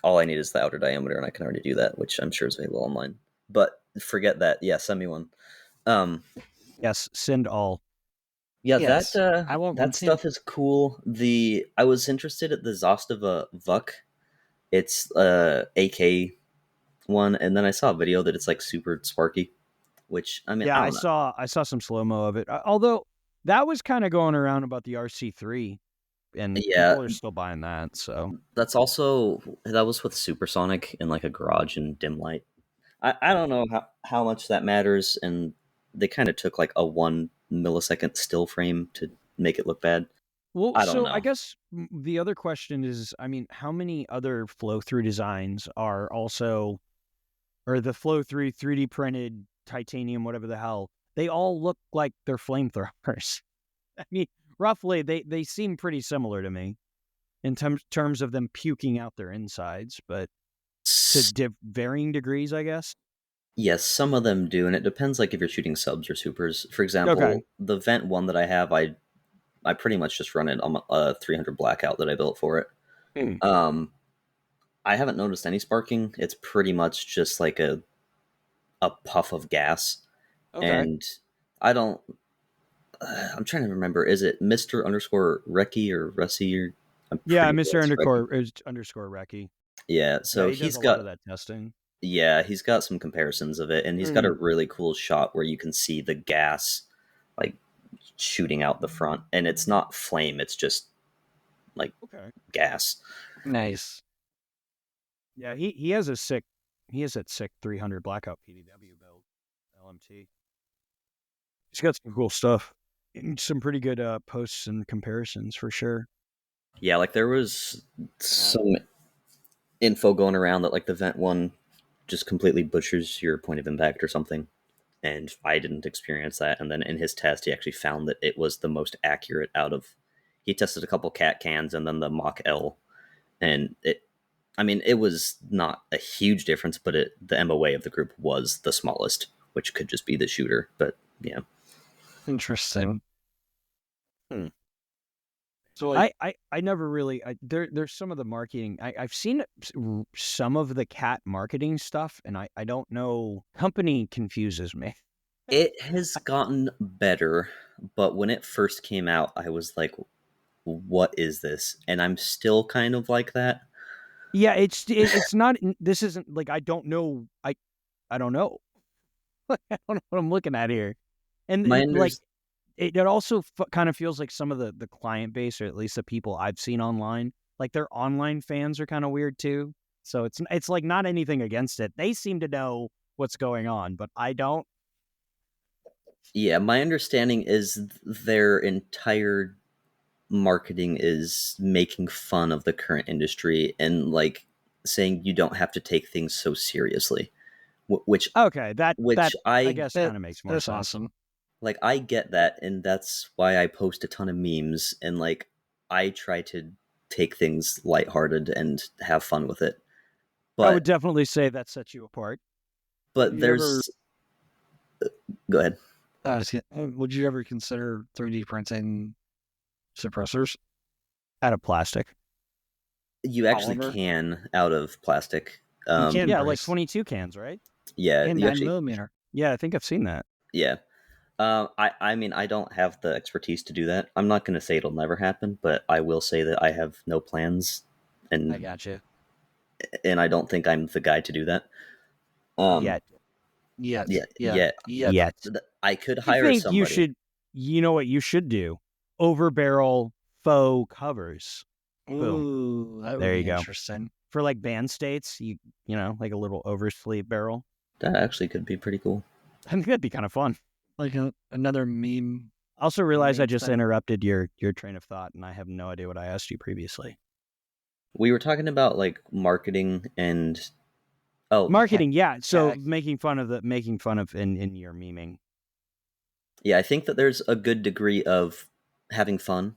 Speaker 1: all I need is the outer diameter, and I can already do that, which I'm sure is available online. But forget that. Yeah, send me one.
Speaker 2: Yes, send all.
Speaker 1: Yeah,
Speaker 3: Yes, I want one
Speaker 1: that
Speaker 3: too.
Speaker 1: stuff is cool. I was interested at the Zostava Vuk. It's AK one, and then I saw a video that it's like super sparky, which I mean,
Speaker 2: Yeah,
Speaker 1: I
Speaker 2: I
Speaker 1: don't know.
Speaker 2: saw some slow mo of it. Although that was kind of going around about the RC3, and
Speaker 1: Yeah,
Speaker 2: people are still buying that. So
Speaker 1: that was with Supersonic in like a garage in dim light. I don't know how much that matters, and they kind of took like a 1 millisecond still frame to make it look bad.
Speaker 2: well,
Speaker 1: I don't
Speaker 2: so I
Speaker 1: know.
Speaker 2: guess the other question is, I mean, how many other flow through designs are also, or the flow through 3D printed titanium, whatever the hell? They all look like they're flamethrowers. I mean, roughly, they seem pretty similar to me in terms of them puking out their insides, but to varying degrees, I guess.
Speaker 1: Yes, some of them do, and it depends like if you're shooting subs or supers. For example,
Speaker 2: Okay.
Speaker 1: the Vent one that I have, I pretty much just run it on a 300 blackout that I built for it. Um, I haven't noticed any sparking. It's pretty much just like a puff of gas,
Speaker 2: Okay.
Speaker 1: and I don't. I'm trying to remember. Is it Mister underscore Recky or Russie? Or I'm
Speaker 2: Yeah,
Speaker 1: pretty sure
Speaker 2: Mr.
Speaker 1: it's Recky.
Speaker 2: Underscore Recky.
Speaker 1: Yeah,
Speaker 2: Yeah,
Speaker 1: so
Speaker 2: he does
Speaker 1: he's
Speaker 2: a lot
Speaker 1: got
Speaker 2: of that testing.
Speaker 1: Yeah, he's got some comparisons of it, and he's got a really cool shot where you can see the gas like shooting out the front, and it's not flame; it's just like
Speaker 2: Okay.
Speaker 1: gas.
Speaker 3: Nice.
Speaker 2: Yeah, he has that sick 300 blackout PDW build, LMT. He's got some cool stuff. And some pretty good posts and comparisons for sure.
Speaker 1: Yeah, like there was some info going around that like the vent one just completely butchers your point of impact or something, and I didn't experience that. And then in his test, he actually found that it was the most accurate out of. He tested a couple cat cans and then the Mach L, and it was not a huge difference, but the MOA of the group was the smallest, which could just be the shooter. But yeah,
Speaker 3: Interesting.
Speaker 2: Hmm.
Speaker 3: So like,
Speaker 2: I never really there's some of the marketing I've seen some of the cat marketing stuff, and I don't know. Company confuses me.
Speaker 1: it has gotten better, but when it first came out, I was like, "What is this?" And I'm still kind of like that.
Speaker 2: Yeah, it's not. This isn't like I don't know. I don't know. I don't know what I'm looking at here,
Speaker 1: My
Speaker 2: and like
Speaker 1: understanding.
Speaker 2: it also kind of feels like some of the client base, or at least the people I've seen online, like their online fans are kind of weird too. So it's like not anything against it. They seem to know what's going on, but I don't.
Speaker 1: Yeah, my understanding is their entire marketing is making fun of the current industry and like saying you don't have to take things so seriously, which
Speaker 2: Okay, that I
Speaker 1: I
Speaker 2: guess
Speaker 3: that
Speaker 2: kind of makes more
Speaker 3: that's
Speaker 2: sense.
Speaker 3: awesome.
Speaker 1: like. I get that, and that's why I post a ton of memes and like I try to take things lighthearted and have fun with it.
Speaker 2: I would
Speaker 1: But
Speaker 2: definitely say that sets you apart. Have
Speaker 1: but
Speaker 2: you ever
Speaker 1: there's go ahead.
Speaker 3: Would you ever consider 3D printing suppressors?
Speaker 2: out of plastic?
Speaker 1: You actually
Speaker 3: Polymer?
Speaker 1: can out of plastic.
Speaker 3: You can,
Speaker 2: Yeah, like
Speaker 3: Bryce.
Speaker 2: 22 cans, right?
Speaker 1: Yeah,
Speaker 3: And
Speaker 1: you
Speaker 3: 9
Speaker 1: actually
Speaker 3: millimeter.
Speaker 2: Yeah, I think I've seen that.
Speaker 1: yeah. I mean, I don't have the expertise to do that. I'm not going to say it'll never happen, but I will say that I have no plans,
Speaker 3: I
Speaker 1: and
Speaker 3: got you.
Speaker 1: I don't think I'm the guy to do that. Um,
Speaker 2: Yet.
Speaker 3: Yet.
Speaker 1: yeah,
Speaker 3: Yeah.
Speaker 1: yet
Speaker 3: Yet.
Speaker 2: Yet.
Speaker 1: I could
Speaker 2: I
Speaker 1: hire
Speaker 2: think you
Speaker 1: somebody.
Speaker 2: should. You know what you should do? Over barrel faux covers. Boom.
Speaker 3: Ooh, that would
Speaker 2: There
Speaker 3: be
Speaker 2: you go.
Speaker 3: interesting.
Speaker 2: For like band states, you know, like a little oversleeve barrel.
Speaker 1: That actually could be pretty cool.
Speaker 2: I think that'd be kind of fun.
Speaker 3: Like another meme.
Speaker 2: I also realized I
Speaker 3: meme
Speaker 2: just
Speaker 3: thing.
Speaker 2: interrupted your train of thought, and I have no idea what I asked you previously.
Speaker 1: We were talking about like marketing and oh
Speaker 2: Marketing, yeah. So
Speaker 3: Yeah.
Speaker 2: making fun of in your memeing.
Speaker 1: yeah, I think that there's a good degree of having fun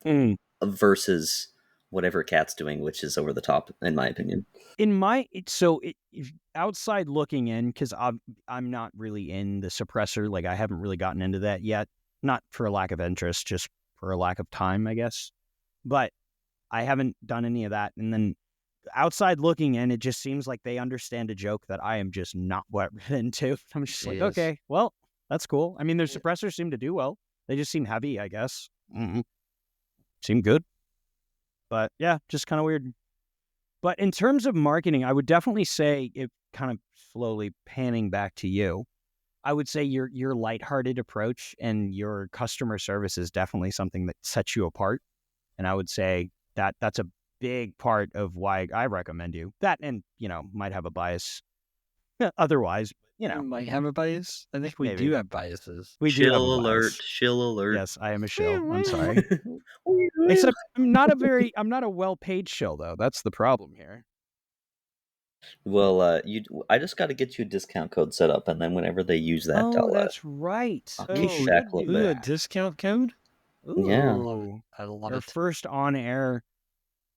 Speaker 2: Mm.
Speaker 1: versus whatever Cat's doing, which is over the top, in my opinion.
Speaker 2: If outside looking in, because I'm not really in the suppressor, like I haven't really gotten into that yet. Not for a lack of interest, just for a lack of time, I guess. But I haven't done any of that. And then outside looking in, it just seems like they understand a joke that I am just not what into. I'm just like,
Speaker 3: Yes.
Speaker 2: okay, well, that's cool. I mean, their suppressors seem to do well. They just seem heavy, I guess. Seem good. But yeah, just kind of weird. But in terms of marketing, I would definitely say, it kind of slowly panning back to you, I would say your lighthearted approach and your customer service is definitely something that sets you apart. And I would say that's a big part of why I recommend you. That, and might have a bias otherwise,
Speaker 3: Might have a bias. I think we
Speaker 2: maybe
Speaker 3: do have biases.
Speaker 2: we do have a
Speaker 1: Shill alert!
Speaker 2: bias.
Speaker 1: Shill alert!
Speaker 2: Yes, I am a shill. I'm sorry. Except I'm not a well-paid shill though. That's the problem here.
Speaker 1: Well, I just got to get you a discount code set up, and then whenever they use that,
Speaker 2: Oh, that's right.
Speaker 1: I'll
Speaker 2: We
Speaker 1: kick
Speaker 3: Oh,
Speaker 1: back
Speaker 2: should
Speaker 1: a little
Speaker 2: do
Speaker 1: bit.
Speaker 3: a
Speaker 2: that.
Speaker 3: discount code?
Speaker 1: Yeah.
Speaker 2: Ooh,
Speaker 3: I love
Speaker 2: our
Speaker 3: it.
Speaker 2: first on-air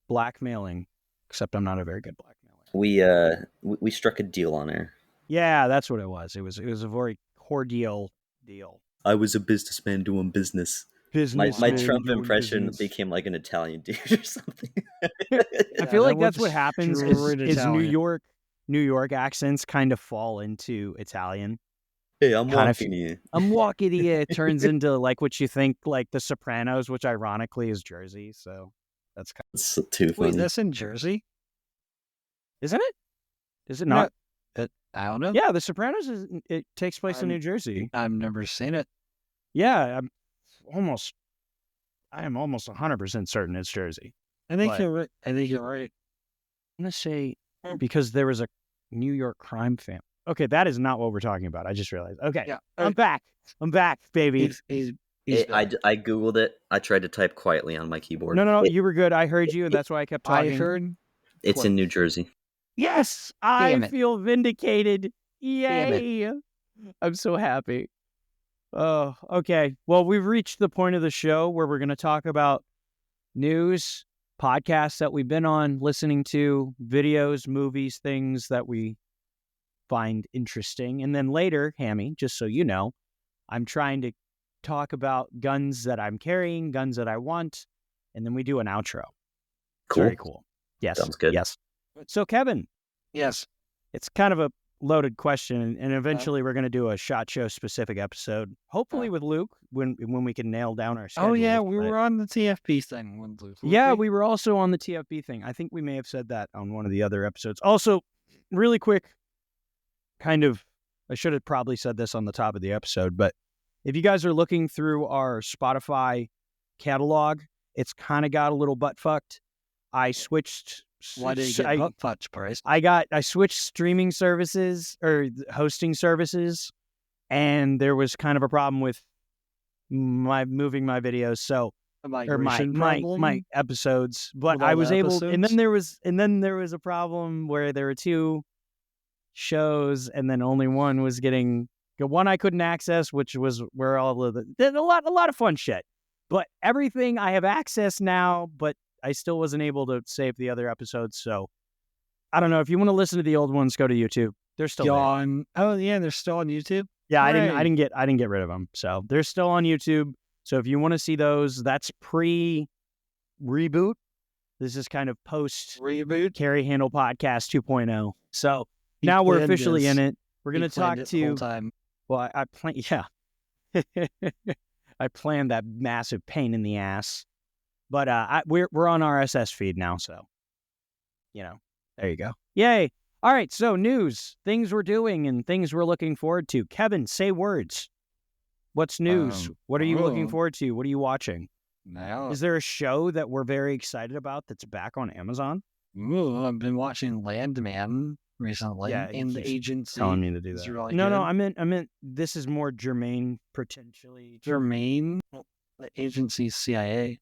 Speaker 2: blackmailing. Except I'm not a very good blackmailer.
Speaker 1: We struck a deal on air.
Speaker 2: Yeah, that's what it was. It was a very cordial deal.
Speaker 1: I was a businessman doing business. My
Speaker 2: Businessman
Speaker 1: Trump
Speaker 2: doing
Speaker 1: impression
Speaker 2: business.
Speaker 1: became like an Italian dude or something.
Speaker 2: I feel like that's what happens is
Speaker 3: straight
Speaker 2: New
Speaker 3: Italian.
Speaker 2: York accents kind of fall into Italian.
Speaker 1: Hey, I'm
Speaker 2: Kind of
Speaker 1: walking here.
Speaker 2: I'm walking here turns into like what you think like The Sopranos, which ironically is Jersey. So that's kind
Speaker 1: It's too
Speaker 3: Wait,
Speaker 1: funny.
Speaker 3: that's in Jersey?
Speaker 2: isn't it? Is it
Speaker 3: No.
Speaker 2: not?
Speaker 3: I don't know.
Speaker 2: Yeah, The Sopranos it takes place in New Jersey.
Speaker 3: I've never seen it.
Speaker 2: Yeah, I am almost 100% certain it's Jersey.
Speaker 3: I think
Speaker 2: But-
Speaker 3: you're right. I think you're right.
Speaker 2: I'm gonna say because there was a New York crime family. Okay, that is not what we're talking about. I just realized. Okay,
Speaker 3: Yeah.
Speaker 2: I'm back. I'm back, baby.
Speaker 3: He's
Speaker 1: I
Speaker 3: back.
Speaker 1: Googled it. I tried to type quietly on my keyboard.
Speaker 2: No, you were good. I heard you, and that's why I kept talking.
Speaker 3: I heard.
Speaker 1: It's in New Jersey.
Speaker 2: Yes,
Speaker 3: Damn
Speaker 2: I
Speaker 3: it.
Speaker 2: feel vindicated.
Speaker 3: Damn it.
Speaker 2: Yay! I'm so happy. Oh, okay. Well, we've reached the point of the show where we're going to talk about news, podcasts that we've been on, listening to, videos, movies, things that we find interesting. And then later, Hammy, just so you know, I'm trying to talk about guns that I'm carrying, guns that I want, and then we do an outro.
Speaker 1: Cool.
Speaker 2: Very cool. Yes.
Speaker 1: Sounds good.
Speaker 2: Yes. So, Kevin,
Speaker 3: Yes.
Speaker 2: it's kind of a loaded question, and eventually we're going to do a SHOT Show specific episode, hopefully with Luke when we can nail down our schedule.
Speaker 3: Oh yeah, we were on the TFP thing with Luke.
Speaker 2: Yeah, we were also on the TFB thing. I think we may have said that on one of the other episodes. Also, really quick, I should have probably said this on the top of the episode, but if you guys are looking through our Spotify catalog, it's kind of got a little butt fucked. I switched.
Speaker 3: Why did you get butt fucked, Bryce?
Speaker 2: I switched streaming services or hosting services, and there was kind of a problem with moving my videos. So my episodes, but I was able, and then there was a problem where there were two shows, and then only one was getting one I couldn't access, which was where all of a lot of fun shit. But everything I have access now, but I still wasn't able to save the other episodes. So I don't know if you want to listen to the old ones, go to YouTube. They're still there.
Speaker 3: Oh yeah, they're still on YouTube.
Speaker 2: Yeah, I didn't get rid of them, so they're still on YouTube. So if you want to see those, that's pre-reboot. This is kind of post-reboot Carry Handle Podcast 2.0. So now we're officially in it. We're going to talk to you. Well, I plan. Yeah, I planned that massive pain in the ass, but we're on RSS feed now, so there you go. Yay! All right, so news, things we're doing and things we're looking forward to. Kevin, say words. What's news? What are you looking forward to? What are you watching?
Speaker 3: Now,
Speaker 2: is there a show that we're very excited about that's back on Amazon?
Speaker 3: I've been watching Landman recently.
Speaker 2: Yeah,
Speaker 3: and the agency
Speaker 2: telling me to do that.
Speaker 3: Really
Speaker 2: no, I meant this is more germane, potentially.
Speaker 3: Germane? The agency's CIA.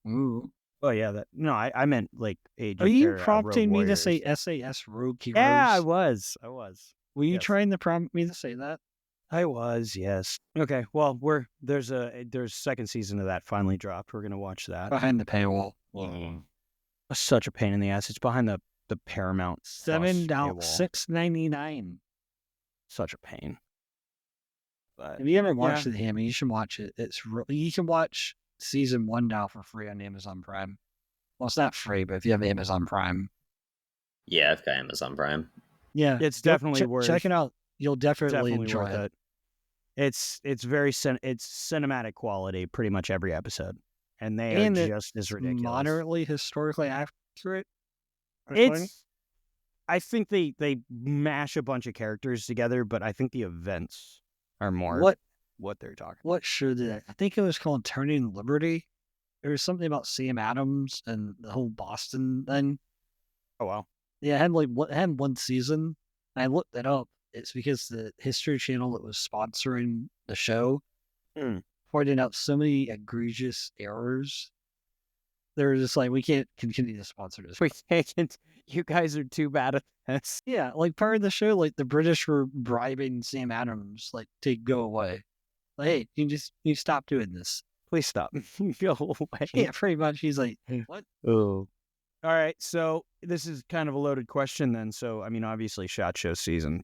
Speaker 3: Ooh.
Speaker 2: Oh yeah, I meant like agent.
Speaker 3: Are you prompting me to say SAS Rogue Heroes?
Speaker 2: Yeah, I was.
Speaker 3: Were you trying to prompt me to say that?
Speaker 2: I was, yes. Okay, well, there's second season of that finally dropped. We're gonna watch that
Speaker 3: behind the paywall.
Speaker 2: Such a pain in the ass. It's behind the Paramount
Speaker 3: $7.6.99.
Speaker 2: Such a pain. But
Speaker 3: if you ever watched it, Hammy, you should watch it. You can watch season 1 now for free on Amazon Prime. Well, it's not free, but if you have Amazon Prime.
Speaker 1: Yeah, I've got Amazon Prime.
Speaker 3: Yeah,
Speaker 2: it's definitely worth
Speaker 3: check it out. You'll definitely enjoy
Speaker 2: it. It's very it's cinematic quality, pretty much every episode, and they are just as ridiculous.
Speaker 3: Moderately historically accurate.
Speaker 2: I think they mash a bunch of characters together, but I think the events are more what they're talking.
Speaker 3: What show did I think it was called Turning Liberty? There was something about Sam Adams and the whole Boston thing.
Speaker 2: Oh wow!
Speaker 3: Yeah, it had one season. I looked it up. It's because the History Channel that was sponsoring the show pointed out so many egregious errors. They were just like, we can't continue to sponsor this.
Speaker 2: We can't. You guys are too bad at this.
Speaker 3: Yeah, like part of the show, like the British were bribing Sam Adams, like to go away. Like, hey, you stop doing this.
Speaker 2: Please stop. Go away.
Speaker 3: Yeah, pretty much. He's like, what?
Speaker 2: Oh. All right, so this is kind of a loaded question then. So, I mean, obviously SHOT Show season,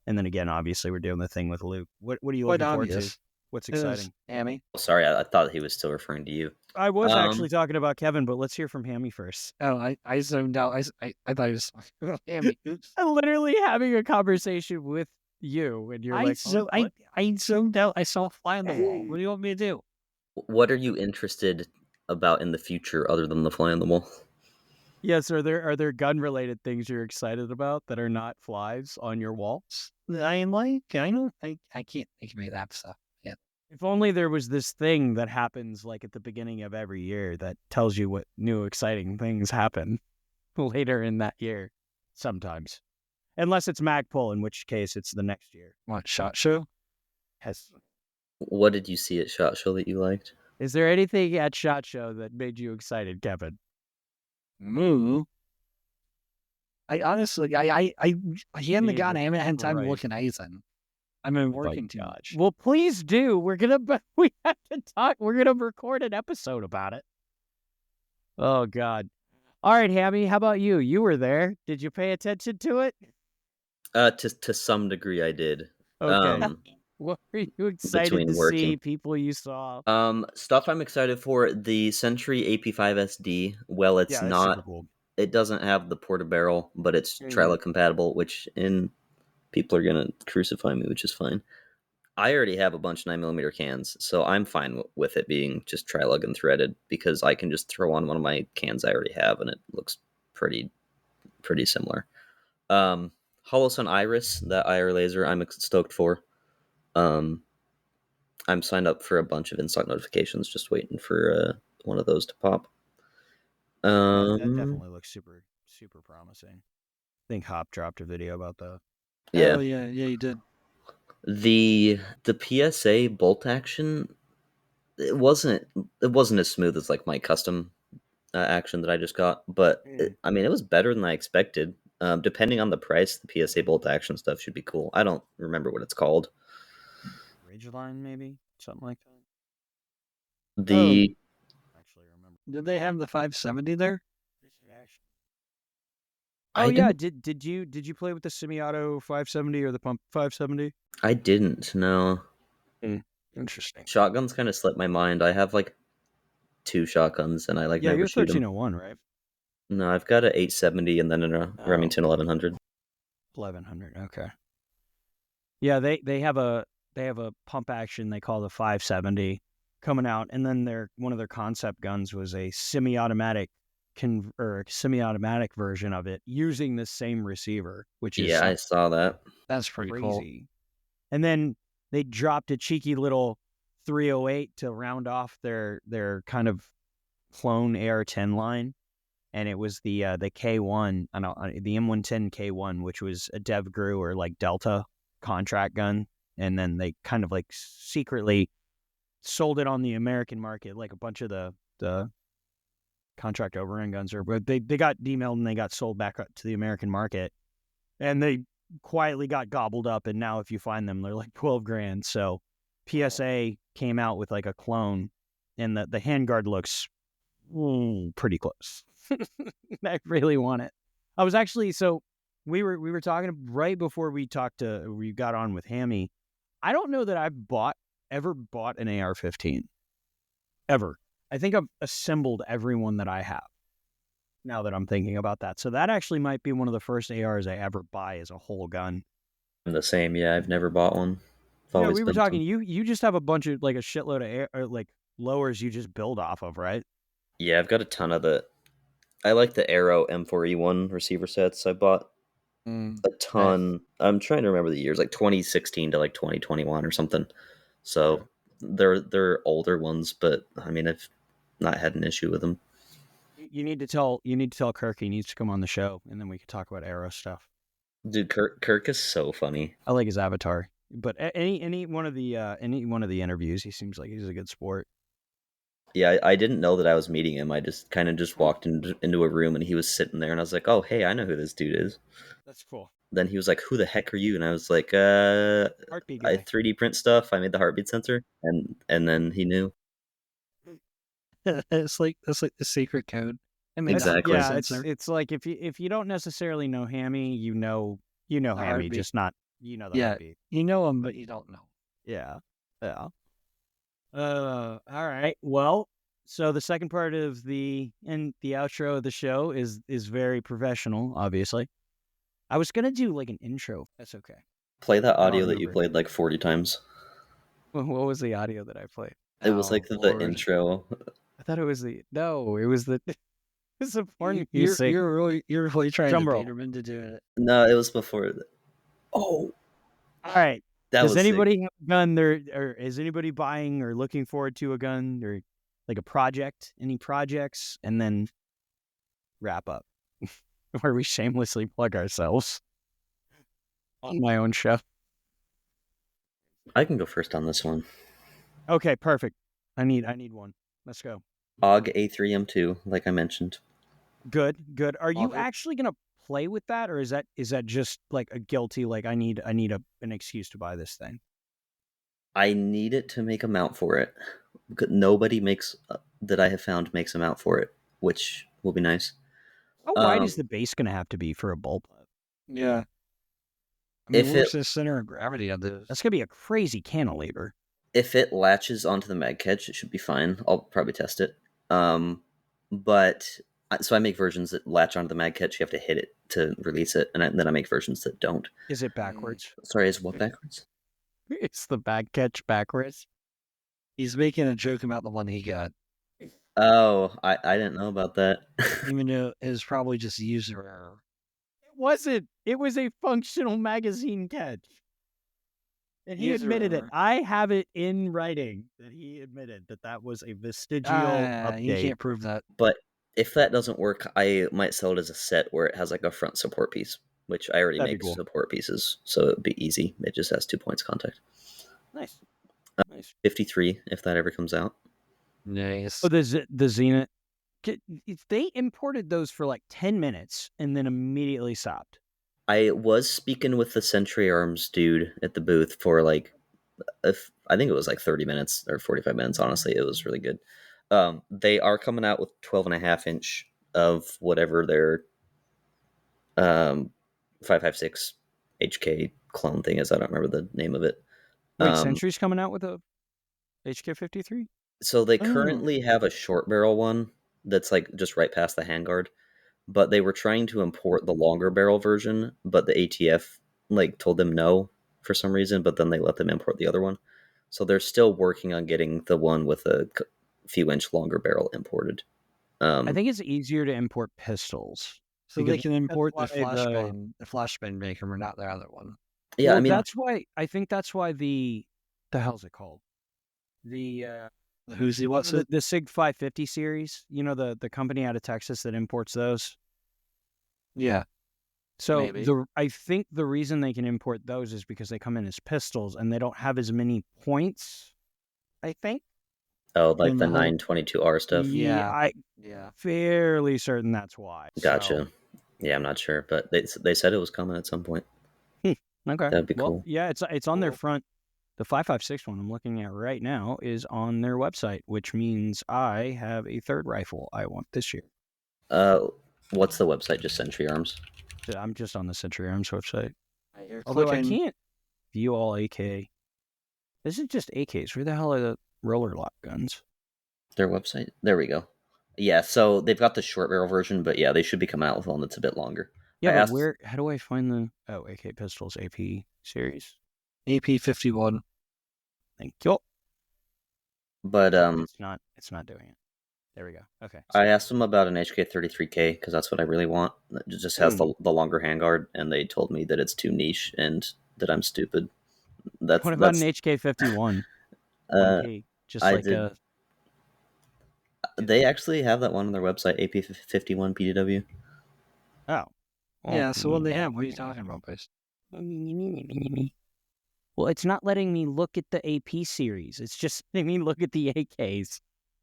Speaker 2: and then again, obviously we're doing the thing with Luke. What are you looking forward to? What's exciting?
Speaker 3: Hammy.
Speaker 1: Sorry, I thought he was still referring to you.
Speaker 2: I was actually talking about Kevin, but let's hear from Hammy first.
Speaker 3: Oh, I zoned out. I thought he was talking about Hammy. Oops.
Speaker 2: I'm literally having a conversation with you, and you're
Speaker 3: I zoned out. I saw a fly on the wall. What do you want me to do?
Speaker 1: What are you interested about in the future other than the fly on the wall?
Speaker 2: Yes, are there gun related things you're excited about that are not flies on your wall?
Speaker 3: I like. I know. I can't think of that stuff. Yeah.
Speaker 2: If only there was this thing that happens like at the beginning of every year that tells you what new exciting things happen later in that year. Sometimes. Unless it's Magpul, in which case it's the next year.
Speaker 3: What shot show?
Speaker 2: Has
Speaker 1: What did you see at SHOT Show that you liked?
Speaker 2: Is there anything at SHOT Show that made you excited, Kevin?
Speaker 3: Moo. I honestly, I hadn't
Speaker 2: Jesus
Speaker 3: haven't had time to look
Speaker 2: Christ.
Speaker 3: at anything. I've been
Speaker 2: Oh my
Speaker 3: working too
Speaker 2: gosh.
Speaker 3: much.
Speaker 2: Well, please do. We have to talk. We're gonna record an episode about it. Oh God. All right, Hammy. How about you? You were there. Did you pay attention to it?
Speaker 1: To some degree, I did.
Speaker 2: Okay. What were you excited to
Speaker 1: Between
Speaker 2: see?
Speaker 1: working.
Speaker 2: People you saw.
Speaker 1: Stuff I'm excited for, the Sentry AP5SD. Well, it's
Speaker 2: Yeah, that's super
Speaker 1: not.
Speaker 2: cool.
Speaker 1: It doesn't have the porta-barrel, but it's
Speaker 2: Mhm.
Speaker 1: Trilo compatible, which people are gonna crucify me, which is fine. I already have a bunch of 9mm cans, so I'm fine with it being just Trilug and threaded because I can just throw on one of my cans I already have, and it looks pretty similar. Holosun Iris, that IR laser, I'm stoked for. Um, I'm signed up for a bunch of in-stock notifications, just waiting for one of those to pop.
Speaker 2: That
Speaker 1: Um,
Speaker 2: definitely looks super, super promising. I think Hop dropped a video about that.
Speaker 1: yeah,
Speaker 3: Oh yeah, you did.
Speaker 1: the PSA bolt action, it wasn't as smooth as like my custom action that I just got, but I mean, it was better than I expected. Depending on the price, the PSA bolt action stuff should be cool. I don't remember what it's called.
Speaker 2: Ridgeline, maybe something like that.
Speaker 3: Oh,
Speaker 1: The
Speaker 2: Actually, remember.
Speaker 3: did they have the 570 there?
Speaker 2: Oh
Speaker 1: I
Speaker 2: yeah,
Speaker 1: don't.
Speaker 2: did you play with the semi-auto 570 or the pump 570?
Speaker 1: I didn't know.
Speaker 2: Interesting.
Speaker 1: Shotguns kind of slipped my mind. I have like two shotguns, and I like
Speaker 2: Yeah,
Speaker 1: never
Speaker 2: you're
Speaker 1: shoot them.
Speaker 2: 1301, right?
Speaker 1: No, I've got a 870 and then a Remington 1100.
Speaker 2: 1100. Okay. Yeah, they have a pump action they call the 570 coming out, and then one of their concept guns was a semi-automatic semi-automatic version of it using the same receiver, which is
Speaker 1: Yeah, I saw that.
Speaker 3: That's pretty cool.
Speaker 2: crazy. And then they dropped a cheeky little 308 to round off their kind of clone AR-10 line, and it was the K1, the M110 K1, which was a DevGru or like Delta contract gun, and then they kind of like secretly sold it on the American market, like a bunch of the contract overrun guns, or they got demailed and they got sold back to the American market, and they quietly got gobbled up, and now if you find them, they're like 12 grand. So PSA came out with like a clone, and the handguard looks pretty close. I really want it. I was actually we were talking right before we got on with Hammy. I don't know that I've ever bought an AR-15 ever. I think I've assembled every one that I have. Now that I'm thinking about that, so that actually might be one of the first ARs I ever buy as a whole gun.
Speaker 1: I'm the same. Yeah, I've never bought one. I've
Speaker 2: You know,
Speaker 1: always
Speaker 2: we were
Speaker 1: been
Speaker 2: talking.
Speaker 1: to.
Speaker 2: You just have a bunch of like a shitload of air, or like lowers you just build off of, right?
Speaker 1: Yeah, I've got a ton of the. I like the Arrow M4E1 receiver sets. I bought a ton. I'm trying to remember the years, like 2016 to like 2021 or something. So they're older ones, but I mean, I've not had an issue with them.
Speaker 2: You need to tell Kirk he needs to come on the show, and then we can talk about Arrow stuff.
Speaker 1: Dude, Kirk is so funny.
Speaker 2: I like his avatar, but any one of the interviews, he seems like he's a good sport.
Speaker 1: Yeah, I didn't know that I was meeting him. I just kind of just walked into a room and he was sitting there, and I was like, "Oh, hey, I know who this dude is."
Speaker 2: That's cool.
Speaker 1: Then he was like, "Who the heck are you?" And I was like,
Speaker 2: Heartbeat
Speaker 1: I
Speaker 2: guy.
Speaker 1: 3D print stuff. I made the heartbeat sensor." And then he knew.
Speaker 3: That's like the secret code. I made the
Speaker 1: Exactly.
Speaker 3: heartbeat
Speaker 2: Yeah,
Speaker 3: sensor.
Speaker 2: it's like if you don't necessarily know Hammy, you know
Speaker 3: The
Speaker 2: Hammy,
Speaker 3: heartbeat.
Speaker 2: just not the
Speaker 3: Yeah,
Speaker 2: heartbeat.
Speaker 3: you know him, but you don't know.
Speaker 2: Yeah, yeah. All right. Well, so the second part of the outro of the show is very professional. Obviously, I was gonna do like an intro. That's okay.
Speaker 1: Play that
Speaker 2: I don't
Speaker 1: audio that you
Speaker 2: remember.
Speaker 1: played like 40 times.
Speaker 2: What was the audio that I played?
Speaker 1: It was like the
Speaker 3: Lord.
Speaker 1: intro.
Speaker 2: I thought it was the no. It was the Support
Speaker 3: You're
Speaker 2: music.
Speaker 3: you're really trying
Speaker 2: Drum
Speaker 3: to
Speaker 2: roll.
Speaker 3: bait him into doing it.
Speaker 1: No, it was before. Oh,
Speaker 2: All right.
Speaker 1: that
Speaker 2: Does
Speaker 1: was sick.
Speaker 2: anybody have a gun there, or is anybody buying or looking forward to a gun or like a project? Any projects? And then wrap up where we shamelessly plug ourselves on my own show.
Speaker 1: I can go first on this one.
Speaker 2: Okay, perfect. I need one. Let's go.
Speaker 1: AUG A3M2, like I mentioned.
Speaker 2: Good. Are you
Speaker 3: Love it.
Speaker 2: actually gonna play with that, or is that just like a guilty? Like I need an excuse to buy this thing.
Speaker 1: I need it to make a mount for it. Nobody makes that I have found makes a mount for it, which will be nice.
Speaker 2: How wide is the base gonna have to be for a bullpup?
Speaker 3: Yeah. I mean,
Speaker 1: If
Speaker 3: where's
Speaker 1: it
Speaker 3: the center of gravity on this?
Speaker 2: That's gonna be a crazy cantilever.
Speaker 1: if it latches onto the mag catch, it should be fine. I'll probably test it. But so I make versions that latch onto the mag catch. You have to hit it to release it, and then I make versions that don't.
Speaker 2: Is it backwards?
Speaker 1: Sorry, is what backwards?
Speaker 2: It's the back catch backwards.
Speaker 3: He's making a joke about the one he got,
Speaker 1: Oh, I didn't know about that.
Speaker 3: even though it was probably just user error.
Speaker 2: It wasn't. It was a functional magazine catch. And he
Speaker 3: User
Speaker 2: admitted it.
Speaker 3: error.
Speaker 2: I have it in writing that he admitted that was a vestigial update.
Speaker 3: You can't prove that.
Speaker 1: But if that doesn't work, I might sell it as a set where it has like a front support piece, which I already
Speaker 2: That'd be
Speaker 1: make
Speaker 2: cool.
Speaker 1: support pieces, so it'd be easy. It just has 2 points contact.
Speaker 2: Nice. Nice.
Speaker 1: 53 if that ever comes out.
Speaker 3: Nice.
Speaker 2: Oh, the Zenith. They imported those for like 10 minutes and then immediately stopped.
Speaker 1: I was speaking with the Century Arms dude at the booth for like, I think it was like 30 minutes or 45 minutes. Honestly, it was really good. They are coming out with 12.5-inch of whatever their 556 HK clone thing is. I don't remember the name of it.
Speaker 2: Wait, Century's coming out with a HK53?
Speaker 1: So they currently have a short barrel one that's like just right past the handguard, but they were trying to import the longer barrel version, but the ATF like told them no for some reason, but then they let them import the other one. So they're still working on getting the one with a few inch longer barrel imported.
Speaker 2: I think it's easier to import pistols.
Speaker 3: So they can import the
Speaker 2: why
Speaker 3: flashbang maker, but not the other one.
Speaker 1: Yeah,
Speaker 2: well,
Speaker 1: I mean,
Speaker 2: that's why I think that's why the hell's it called? The
Speaker 3: Who's what's it?
Speaker 2: the Sig 550 series. You know the company out of Texas that imports those.
Speaker 3: Yeah.
Speaker 2: So
Speaker 3: Maybe.
Speaker 2: I think the reason they can import those is because they come in as pistols and they don't have as many points. I think.
Speaker 1: oh, like
Speaker 3: in
Speaker 1: the
Speaker 3: the whole-
Speaker 1: 922R stuff.
Speaker 3: Yeah.
Speaker 2: Yeah, fairly certain that's why.
Speaker 1: Gotcha. Yeah, I'm not sure, but they said it was coming at some point.
Speaker 2: Okay,
Speaker 1: That'd be cool.
Speaker 2: Yeah, it's on their
Speaker 3: Cool.
Speaker 2: front. The 556 one I'm looking at right now is on their website, which means I have a third rifle I want this year.
Speaker 1: What's the website? Just Century Arms.
Speaker 2: I'm just on the Century Arms website.
Speaker 3: You're
Speaker 2: Although I
Speaker 3: clicking-
Speaker 2: can't view all AK. This is just AKs. Where the hell are the roller lock guns?
Speaker 1: Their website. There we go. Yeah, so they've got the short barrel version, but yeah, they should be coming out with one that's a bit longer.
Speaker 2: Yeah,
Speaker 1: I
Speaker 2: but
Speaker 1: asked-
Speaker 2: how do I find the AK pistols AP series?
Speaker 3: AP51.
Speaker 2: Thank you.
Speaker 1: But
Speaker 2: It's not doing it. There we go. Okay.
Speaker 1: I asked them about an HK33K because that's what I really want. It just has the longer handguard, and they told me that it's too niche and that I'm stupid.
Speaker 2: What about an HK51? 1K, just
Speaker 1: I
Speaker 2: like
Speaker 1: did-
Speaker 2: a.
Speaker 1: They actually have that one on their website, AP51 PDW.
Speaker 2: Oh.
Speaker 3: Yeah, so what they have? What are you talking about, Bryce?
Speaker 2: Well, it's not letting me look at the AP series. It's just letting me look at the AKs.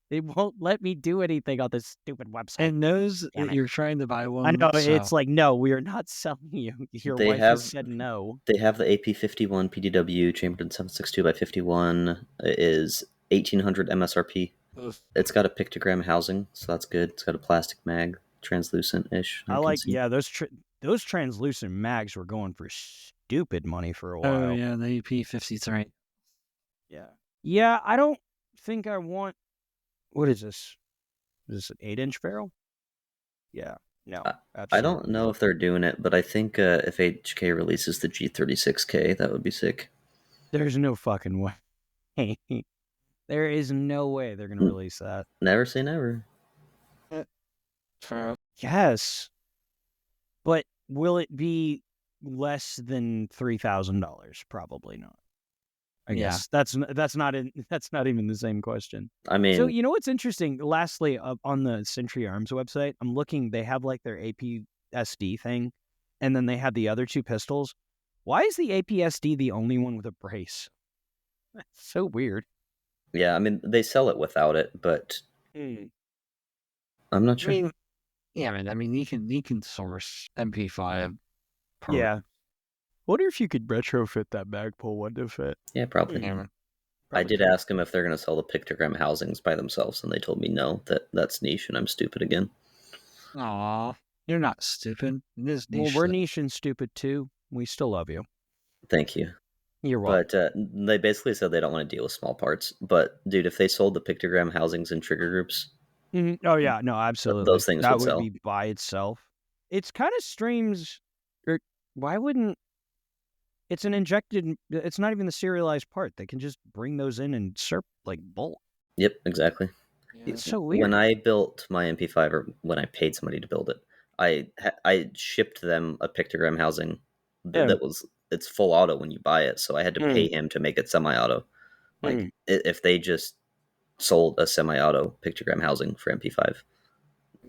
Speaker 2: It won't let me do anything on this stupid website.
Speaker 3: And knows
Speaker 2: Damn
Speaker 3: that
Speaker 2: it.
Speaker 3: you're trying to buy one.
Speaker 2: I know,
Speaker 3: so-
Speaker 2: it's like, no, we are not selling you. Your
Speaker 1: They
Speaker 2: wife
Speaker 1: have-
Speaker 2: has said no.
Speaker 1: They have the AP51 PDW chambered in 7.62 by 51. It is 1800 MSRP.
Speaker 3: Oof.
Speaker 1: It's got a pictogram housing, so that's good. It's got a plastic mag, translucent-ish.
Speaker 2: Those translucent mags were going for stupid money for a while.
Speaker 3: Oh, yeah, the AP53.
Speaker 2: Yeah, I don't think I want. What is this? Is this an 8-inch barrel? Yeah. No.
Speaker 1: I don't know if they're doing it, but I think if HK releases the G36K, that would be sick.
Speaker 2: There's no fucking way. There is no way they're going to release that.
Speaker 1: Never say never.
Speaker 3: For
Speaker 2: Yes, but will it be less than $3,000? Probably not. I
Speaker 3: yeah.
Speaker 2: guess that's not that's not even the same question.
Speaker 1: I
Speaker 2: So
Speaker 1: mean,
Speaker 2: you know what's interesting? Lastly, on the Century Arms website, I'm looking. They have like their APSD thing, and then they have the other two pistols. Why is the APSD the only one with a brace? That's so weird.
Speaker 1: yeah, I mean they sell it without it, but
Speaker 2: Hmm.
Speaker 1: I'm not
Speaker 3: I
Speaker 1: sure.
Speaker 3: mean, yeah, man. I mean, you can source MP5 per.
Speaker 2: Yeah. Wonder if you could retrofit that Magpul one to fit.
Speaker 1: Yeah, probably.
Speaker 2: Hmm.
Speaker 3: Yeah, man.
Speaker 1: I
Speaker 2: Probably
Speaker 1: did
Speaker 2: could.
Speaker 1: ask them if they're going to sell the pictogram housings by themselves, and they told me no, that's niche, and I'm stupid again.
Speaker 3: Aw, you're not stupid. It is
Speaker 2: Well,
Speaker 3: niche
Speaker 2: we're
Speaker 3: though.
Speaker 2: niche and stupid too. We still love you.
Speaker 1: Thank you.
Speaker 2: You're welcome.
Speaker 1: But they basically said they don't want to deal with small parts. But dude, if they sold the pictogram housings and trigger groups,
Speaker 2: Mhm. Oh yeah, no, absolutely.
Speaker 1: those things
Speaker 2: That
Speaker 1: would
Speaker 2: would
Speaker 1: sell.
Speaker 2: be by itself. It's kind of strange. Or why wouldn't it's an injected? It's not even the serialized part. They can just bring those in and like bulk.
Speaker 1: Yep, exactly.
Speaker 3: Yeah.
Speaker 2: It's so
Speaker 1: When
Speaker 2: weird.
Speaker 1: I built my MP5, or when I paid somebody to build it, I shipped them a pictogram housing
Speaker 2: Yeah.
Speaker 1: that was it's full auto when you buy it, so I had to pay
Speaker 2: Mm,
Speaker 1: him to make it semi-auto. Like
Speaker 2: mm.
Speaker 1: if they just sold a semi-auto pictogram housing for MP5,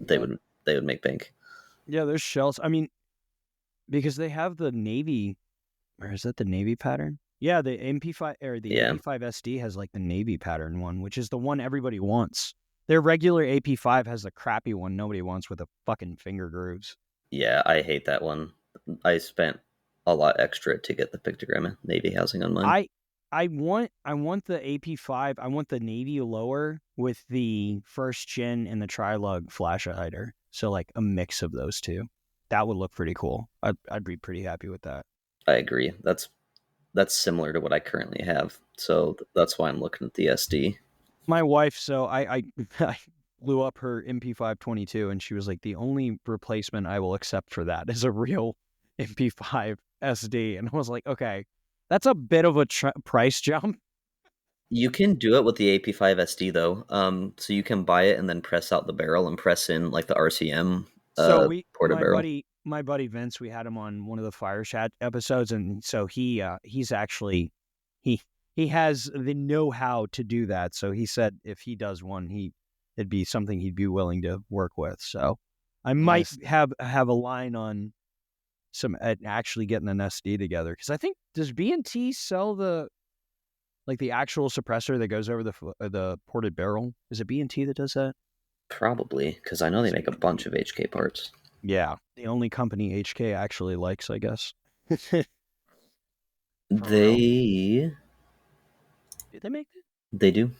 Speaker 1: they
Speaker 3: Yeah.
Speaker 1: would they would make bank.
Speaker 2: Yeah, there's shells. I mean, because they have the Navy, or is that the Navy pattern? Yeah, the MP5 or the
Speaker 1: Yeah,
Speaker 2: AP5 SD has like the Navy pattern one, which is the one everybody wants. Their regular AP5 has the crappy one nobody wants with the fucking finger grooves.
Speaker 1: yeah, I hate that one. I spent a lot extra to get the pictogram navy housing on mine.
Speaker 2: I I want the AP5. I want the Navy lower with the first gen and the Trilug flash hider. So like a mix of those two. That would look pretty cool. I'd be pretty happy with that.
Speaker 1: I agree. That's similar to what I currently have. So that's why I'm looking at the SD.
Speaker 2: My wife, so I blew up her MP522 and she was like, the only replacement I will accept for that is a real MP5 SD. And I was like, okay, that's a bit of a price jump.
Speaker 1: You can do it with the AP5 SD though. So you can buy it and then press out the barrel and press in like the RCM
Speaker 2: So
Speaker 1: porta barrel.
Speaker 2: my buddy Vince, we had him on one of the Fire Chat episodes, and so he's actually he he has the know-how to do that. So he said if he does one, it'd be something he'd be willing to work with. So I might
Speaker 3: Nice.
Speaker 2: have a line on some actually getting an SD together, because I think, does B&T sell the actual suppressor that goes over the ported barrel? Is it B&T that does that?
Speaker 1: Probably, because I know they
Speaker 2: So,
Speaker 1: make a bunch of HK parts.
Speaker 2: yeah, the only company HK actually likes, I guess. Did
Speaker 3: For real.
Speaker 1: They
Speaker 2: they make it?
Speaker 1: they do.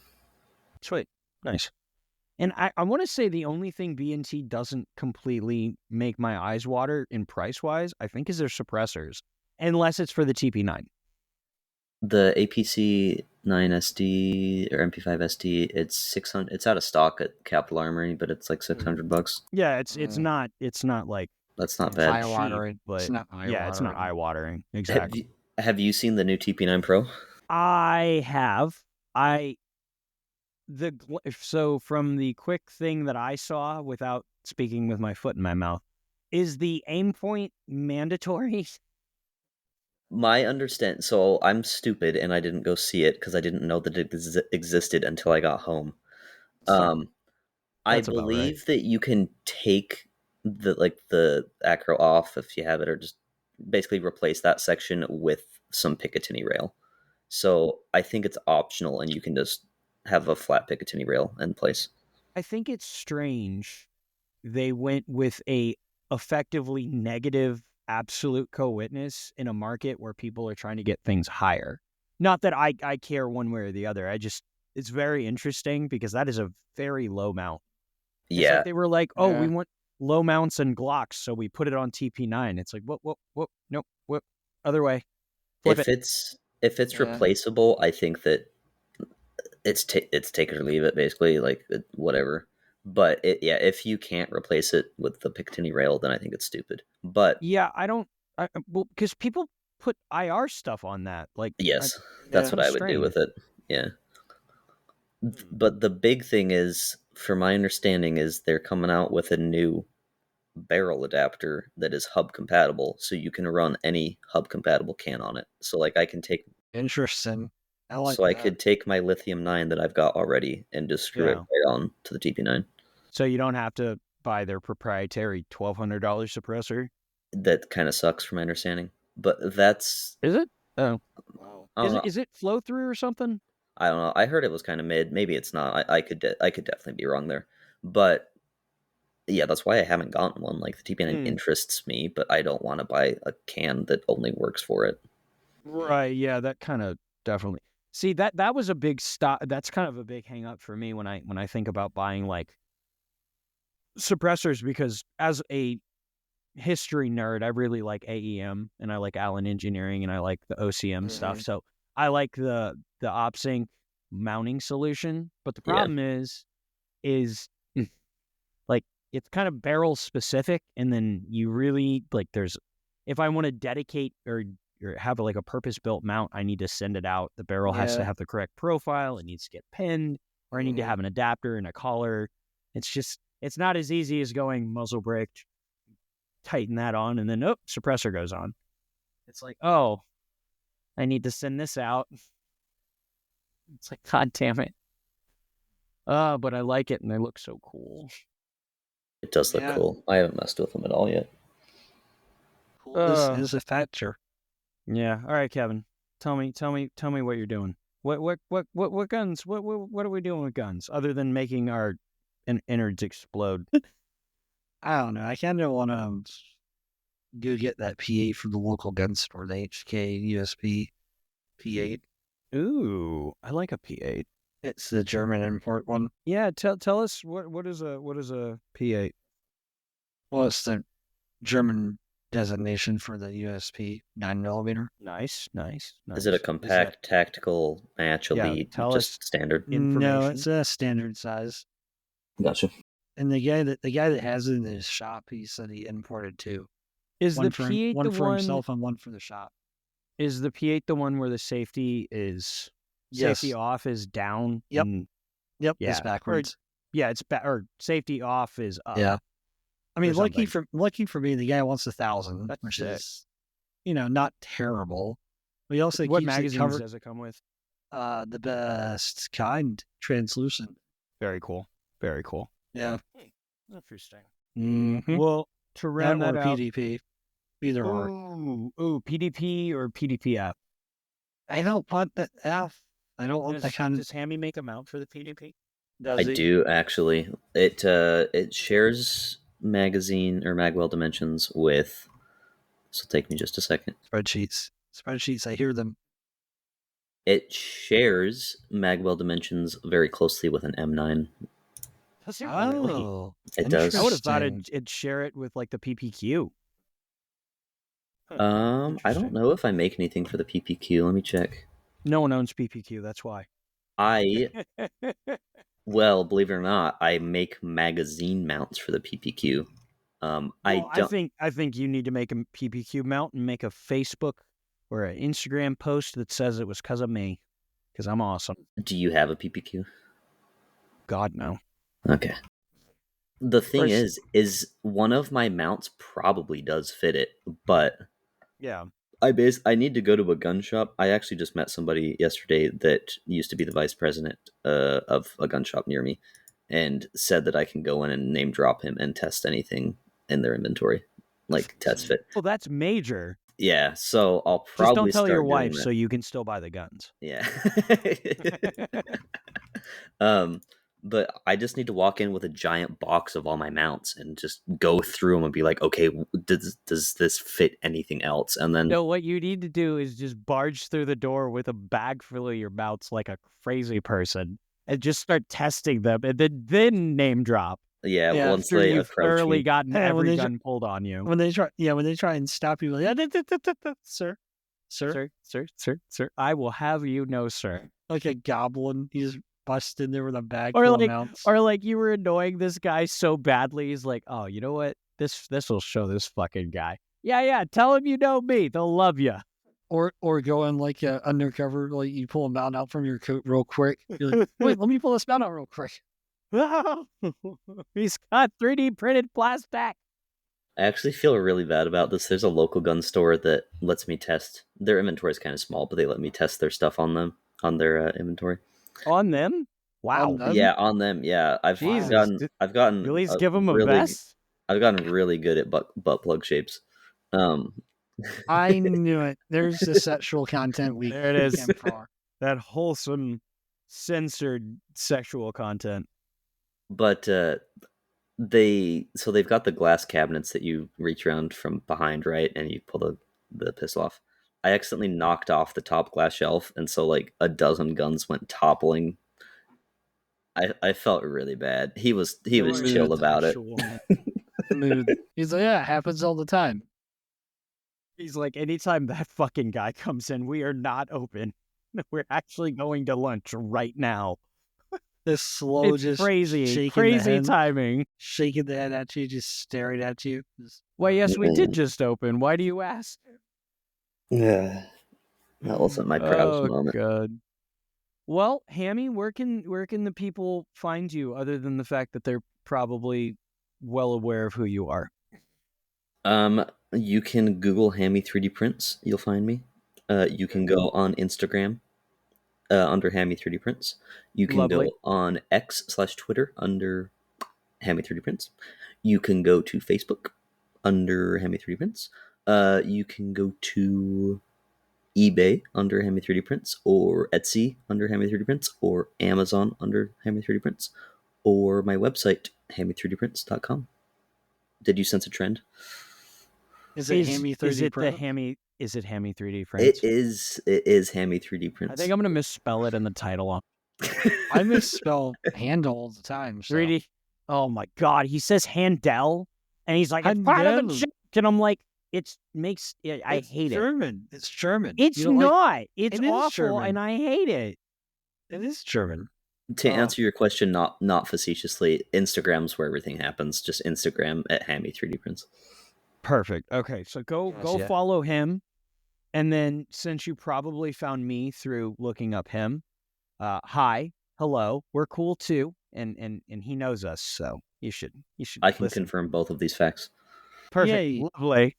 Speaker 2: Sweet. Nice. And I want to say the only thing B&T doesn't completely make my eyes water in price-wise, I think, is their suppressors. Unless it's for the TP9.
Speaker 1: The APC 9 SD or MP5 SD, it's 600. It's out of stock at Capital Armory, but it's like $600.
Speaker 2: Yeah, it's
Speaker 3: Mm,
Speaker 2: not like
Speaker 1: That's not
Speaker 3: it's
Speaker 1: bad.
Speaker 3: eye
Speaker 2: cheap,
Speaker 3: watering. It's
Speaker 2: but
Speaker 3: not eye
Speaker 2: yeah, it's not
Speaker 3: watering.
Speaker 2: eye-watering.
Speaker 1: Have
Speaker 2: Exactly.
Speaker 1: you, have you seen the new TP9 Pro?
Speaker 2: I have. I so from the quick thing that I saw without speaking with my foot in my mouth, is the aim point mandatory?
Speaker 1: My understand. So I'm stupid and I didn't go see it because I didn't know that it existed until I got home.
Speaker 2: Sure.
Speaker 1: Um, I
Speaker 2: That's about right.
Speaker 1: believe that you can take the acro off if you have it, or just basically replace that section with some Picatinny rail. So I think it's optional, and you can just have a flat Picatinny rail in place.
Speaker 2: I think it's strange they went with a effectively negative absolute co-witness in a market where people are trying to get things higher. Not that I care one way or the other. It's very interesting because that is a very low mount. It's like
Speaker 1: Yeah,
Speaker 2: they were like, oh, we
Speaker 3: Yeah.
Speaker 2: want low mounts and Glocks, so we put it on TP9. It's like, what, nope, what, other way, flip it.
Speaker 1: if it's
Speaker 3: Yeah.
Speaker 1: replaceable, I think that it's take it or leave it, basically, like whatever. But yeah, if you can't replace it with the Picatinny rail, then I think it's stupid. But
Speaker 2: Yeah, I don't, well, because people put IR stuff on that. Like,
Speaker 1: yes,
Speaker 2: it's
Speaker 1: that's
Speaker 3: Yeah.
Speaker 1: what
Speaker 2: kind of
Speaker 1: I would do
Speaker 2: strange.
Speaker 1: with it. Yeah.
Speaker 2: Hmm.
Speaker 1: But the big thing is from my understanding, is they're coming out with a new barrel adapter that is hub compatible, so you can run any hub compatible can on it. So like I can take
Speaker 3: Interesting. I like
Speaker 1: so I
Speaker 3: that.
Speaker 1: could take my lithium 9 that I've got already and just screw it
Speaker 2: Yeah.
Speaker 1: right on to the TP9.
Speaker 2: So you don't have to buy their proprietary $1,200 suppressor.
Speaker 1: That kind of sucks from my understanding, but that's
Speaker 2: Is it? Oh,
Speaker 1: I don't know.
Speaker 2: is it flow through or something?
Speaker 1: I don't know. I heard it was kind of mid. Maybe it's not. I could definitely be wrong there, but yeah, that's why I haven't gotten one. Like the TP9 interests me, but I don't want to buy a can that only works for it.
Speaker 2: Right. Yeah, that kind of definitely. See, that was a big stop. That's kind of a big hang up for me when I think about buying like suppressors, because as a history nerd, I really like AEM and I like Allen Engineering and I like the OCM stuff. So I like the OpSync mounting solution. But the
Speaker 1: Yeah.
Speaker 2: problem is like it's kind of barrel specific, and then you really like there's if I want to dedicate or have like a purpose built mount, I need to send it out. The barrel has to
Speaker 3: Yeah.
Speaker 2: have the correct profile. It needs to get pinned, or I need to have an adapter and a collar. It's not as easy as going muzzle brake, tighten that on, and then suppressor goes on. It's like, oh, I need to send this out. It's like, God damn it. But I like it and they look so cool.
Speaker 1: It does look cool. I haven't messed with them at all yet.
Speaker 3: This is a factor.
Speaker 2: Yeah. All right, Kevin. Tell me what you're doing. What guns? What are we doing with guns other than making our innards explode?
Speaker 3: I don't know. I kind of want to go get that P8 from the local gun store, the HK USP P8.
Speaker 2: Ooh, I like a P8.
Speaker 3: It's the German import one.
Speaker 2: Yeah, tell us what is a P8?
Speaker 3: Well, it's the German designation for the USP 9mm.
Speaker 2: Nice.
Speaker 1: Is it a compact tactical match elite?
Speaker 2: Tell
Speaker 1: just
Speaker 2: us
Speaker 1: standard
Speaker 2: information.
Speaker 3: No, it's a standard size.
Speaker 1: Gotcha.
Speaker 3: And the guy that has it in his shop, he said he imported two.
Speaker 2: Is
Speaker 3: one
Speaker 2: the
Speaker 3: for,
Speaker 2: P8
Speaker 3: one
Speaker 2: the
Speaker 3: for
Speaker 2: one?
Speaker 3: himself and one for the shop.
Speaker 2: Is the P8 the one where the safety is safety off is down?
Speaker 3: Yep.
Speaker 2: Yeah.
Speaker 3: It's backwards.
Speaker 2: It's or safety off is up.
Speaker 3: Yeah. I mean, lucky
Speaker 2: something.
Speaker 3: for me, the guy wants 1,000,
Speaker 2: That's
Speaker 3: which
Speaker 2: sick.
Speaker 3: is, not terrible. But he also
Speaker 2: what
Speaker 3: keeps
Speaker 2: magazines
Speaker 3: it covered.
Speaker 2: does it come with?
Speaker 3: The best kind, translucent.
Speaker 2: Very cool.
Speaker 3: Yeah.
Speaker 2: Interesting.
Speaker 3: Mm-hmm.
Speaker 2: Well, to round that out,
Speaker 3: PDP, either or.
Speaker 2: Ooh, PDP or PDPF.
Speaker 3: I don't want that F. I don't want that kind of.
Speaker 2: Does Hammy make a mount for the PDP?
Speaker 1: I do actually. It shares magazine or magwell dimensions with. This will take me just a second.
Speaker 3: Spreadsheets. I hear them.
Speaker 1: It shares magwell dimensions very closely with an M9.
Speaker 2: Does it really?
Speaker 3: Oh,
Speaker 1: It does.
Speaker 2: I would have thought it'd share it with like the PPQ.
Speaker 1: I don't know if I make anything for the PPQ. Let me check.
Speaker 2: No one owns PPQ. That's why.
Speaker 1: Well, believe it or not, I make magazine mounts for the PPQ.
Speaker 2: I think you need to make a PPQ mount and make a Facebook or an Instagram post that says it was because of me, because I'm awesome.
Speaker 1: Do you have a PPQ?
Speaker 2: God, no.
Speaker 1: Okay. The thing is one of my mounts probably does fit it, but
Speaker 2: yeah,
Speaker 1: I need to go to a gun shop. I actually just met somebody yesterday that used to be the vice president of a gun shop near me, and said that I can go in and name drop him and test anything in their inventory, like test fit.
Speaker 2: Well, that's major.
Speaker 1: Yeah, so I'll probably
Speaker 2: just don't tell your wife
Speaker 1: that.
Speaker 2: so you can still buy the guns.
Speaker 1: Yeah. But I just need to walk in with a giant box of all my mounts and just go through them and be like, okay, does this fit anything else? And then
Speaker 2: no, what you need to do is just barge through the door with a bag full of your mounts like a crazy person and just start testing them, and then name drop.
Speaker 1: Yeah, once
Speaker 2: after
Speaker 1: they
Speaker 2: you've thoroughly gotten every gun pulled on you.
Speaker 3: When they try and stop you, like, sir,
Speaker 2: I will have you know, sir.
Speaker 3: Like a goblin, he's bust in there with a bag
Speaker 2: full
Speaker 3: of mounts.
Speaker 2: Or like you were annoying this guy so badly, he's like, oh, you know what? This will show this fucking guy. Yeah, tell him you know me. They'll love you.
Speaker 3: Or go in like undercover, like you pull a mount out from your coat real quick. You're like, wait, let me pull this mount out real quick.
Speaker 2: He's got 3D printed plastic.
Speaker 1: I actually feel really bad about this. There's a local gun store that lets me test. Their inventory is kind of small, but they let me test their stuff on them, on their inventory.
Speaker 2: On them? Wow.
Speaker 3: On them?
Speaker 1: Yeah, on them. Yeah,
Speaker 2: Jesus.
Speaker 1: I've gotten
Speaker 2: You at least give him a
Speaker 1: really,
Speaker 2: vest?
Speaker 1: I've gotten really good at butt plug shapes. Um,
Speaker 3: I knew it. There's the sexual content we
Speaker 2: There it is.
Speaker 3: came for.
Speaker 2: That wholesome, censored sexual content.
Speaker 1: but they've got the glass cabinets that you reach around from behind, right, and you pull the pistol off. I accidentally knocked off the top glass shelf, and so like a dozen guns went toppling. I felt really bad. He was chill about it.
Speaker 3: Mood. He's like, yeah, it happens all the time.
Speaker 2: He's like, anytime that fucking guy comes in, we are not open. We're actually going to lunch right now.
Speaker 3: This slow,
Speaker 2: It's
Speaker 3: just
Speaker 2: crazy,
Speaker 3: shaking
Speaker 2: crazy
Speaker 3: the head,
Speaker 2: timing.
Speaker 3: shaking the head at you, just staring at you.
Speaker 2: Well, yes, we did just open. Why do you ask?
Speaker 1: Yeah, that wasn't my proudest moment.
Speaker 2: God. Well, Hammy, where can the people find you other than the fact that they're probably well aware of who you are?
Speaker 1: You can Google Hammy 3D prints. You'll find me. You can go on Instagram under Hammy 3D prints. You can
Speaker 2: Lovely.
Speaker 1: go on X/Twitter under Hammy 3D prints. You can go to Facebook under Hammy 3D prints. You can go to eBay under Hammy 3D prints, or Etsy under Hammy 3D prints, or Amazon under Hammy 3D prints, or my website hammy3dprints.com. Did you sense a trend?
Speaker 3: Is it Hammy 3D
Speaker 2: Is it
Speaker 3: Pro?
Speaker 2: the Hammy? Is it Hammy 3D prints?
Speaker 1: It is Hammy 3D prints.
Speaker 2: I think I'm gonna misspell it in the title.
Speaker 3: I misspell handle all the time. So.
Speaker 2: 3D. Oh my god, he says Handel, and he's like, it's part of the
Speaker 3: Handel.
Speaker 2: joke, and I'm like, I hate
Speaker 3: German.
Speaker 2: it.
Speaker 3: It's German.
Speaker 2: It's
Speaker 3: You don't
Speaker 2: not.
Speaker 3: like-
Speaker 2: It's
Speaker 3: It is
Speaker 2: awful,
Speaker 3: German.
Speaker 2: and I hate it.
Speaker 3: It is German.
Speaker 1: To answer your question, not facetiously, Instagram's where everything happens. Just Instagram at Hammy 3D prints.
Speaker 2: Perfect. Okay, so go
Speaker 3: Gotcha.
Speaker 2: follow him, and then since you probably found me through looking up him, hi, hello, we're cool too, and he knows us, so you should.
Speaker 1: I can
Speaker 2: listen.
Speaker 1: confirm both of these facts.
Speaker 2: Perfect.
Speaker 3: Yay.
Speaker 2: Lovely.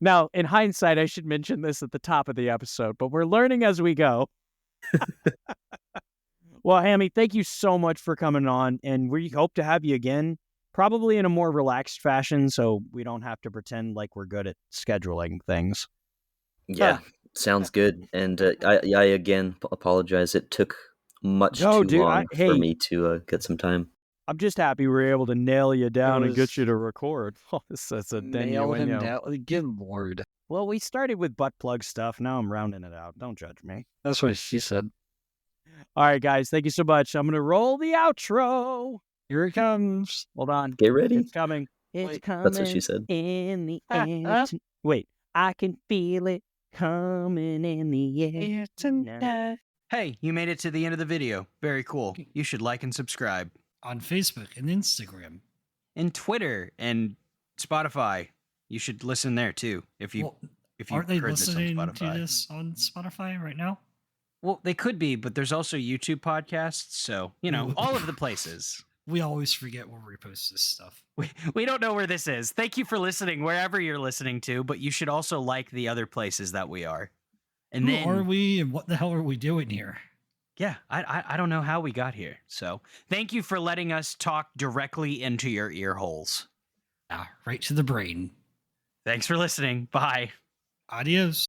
Speaker 2: Now, in hindsight, I should mention this at the top of the episode, but we're learning as we go. Well, Hammy, thank you so much for coming on, and we hope to have you again, probably in a more relaxed fashion, so we don't have to pretend like we're good at scheduling things.
Speaker 1: Yeah, sounds good. And I again apologize. It took much
Speaker 2: No,
Speaker 1: too
Speaker 2: dude,
Speaker 1: long
Speaker 2: hey.
Speaker 1: for me to get some time.
Speaker 2: I'm just happy we were able to nail you down and get
Speaker 3: was-
Speaker 2: you to record. Oh, that's a
Speaker 3: Nail him
Speaker 2: ding.
Speaker 3: down. Good lord.
Speaker 2: Well, we started with butt plug stuff. Now I'm rounding it out. Don't judge me.
Speaker 3: That's what she said.
Speaker 2: All right, guys. Thank you so much. I'm going to roll the outro.
Speaker 3: Here it comes.
Speaker 2: Hold on.
Speaker 1: Get ready.
Speaker 2: It's coming. It's
Speaker 3: Wait,
Speaker 2: coming.
Speaker 1: That's what she said.
Speaker 2: In the air. Wait. I can feel it coming in the air.
Speaker 3: Here tonight.
Speaker 4: Hey, you made it to the end of the video. Very cool. You should like and subscribe.
Speaker 5: On Facebook and Instagram.
Speaker 4: And Twitter and Spotify. You should listen there too. If you
Speaker 5: Well,
Speaker 4: heard
Speaker 5: aren't they
Speaker 4: this on
Speaker 5: listening to
Speaker 4: Spotify.
Speaker 5: this on Spotify right now?
Speaker 4: Well, they could be, but there's also YouTube podcasts, so all of the places.
Speaker 5: We always forget where we post this stuff.
Speaker 4: We don't know where this is. Thank you for listening wherever you're listening to, but you should also like the other places that we are. And
Speaker 5: Who
Speaker 4: then
Speaker 5: are we and what the hell are we doing here?
Speaker 4: yeah, I don't know how we got here. So thank you for letting us talk directly into your ear holes.
Speaker 5: Right to the brain.
Speaker 4: Thanks for listening. Bye.
Speaker 5: Adios.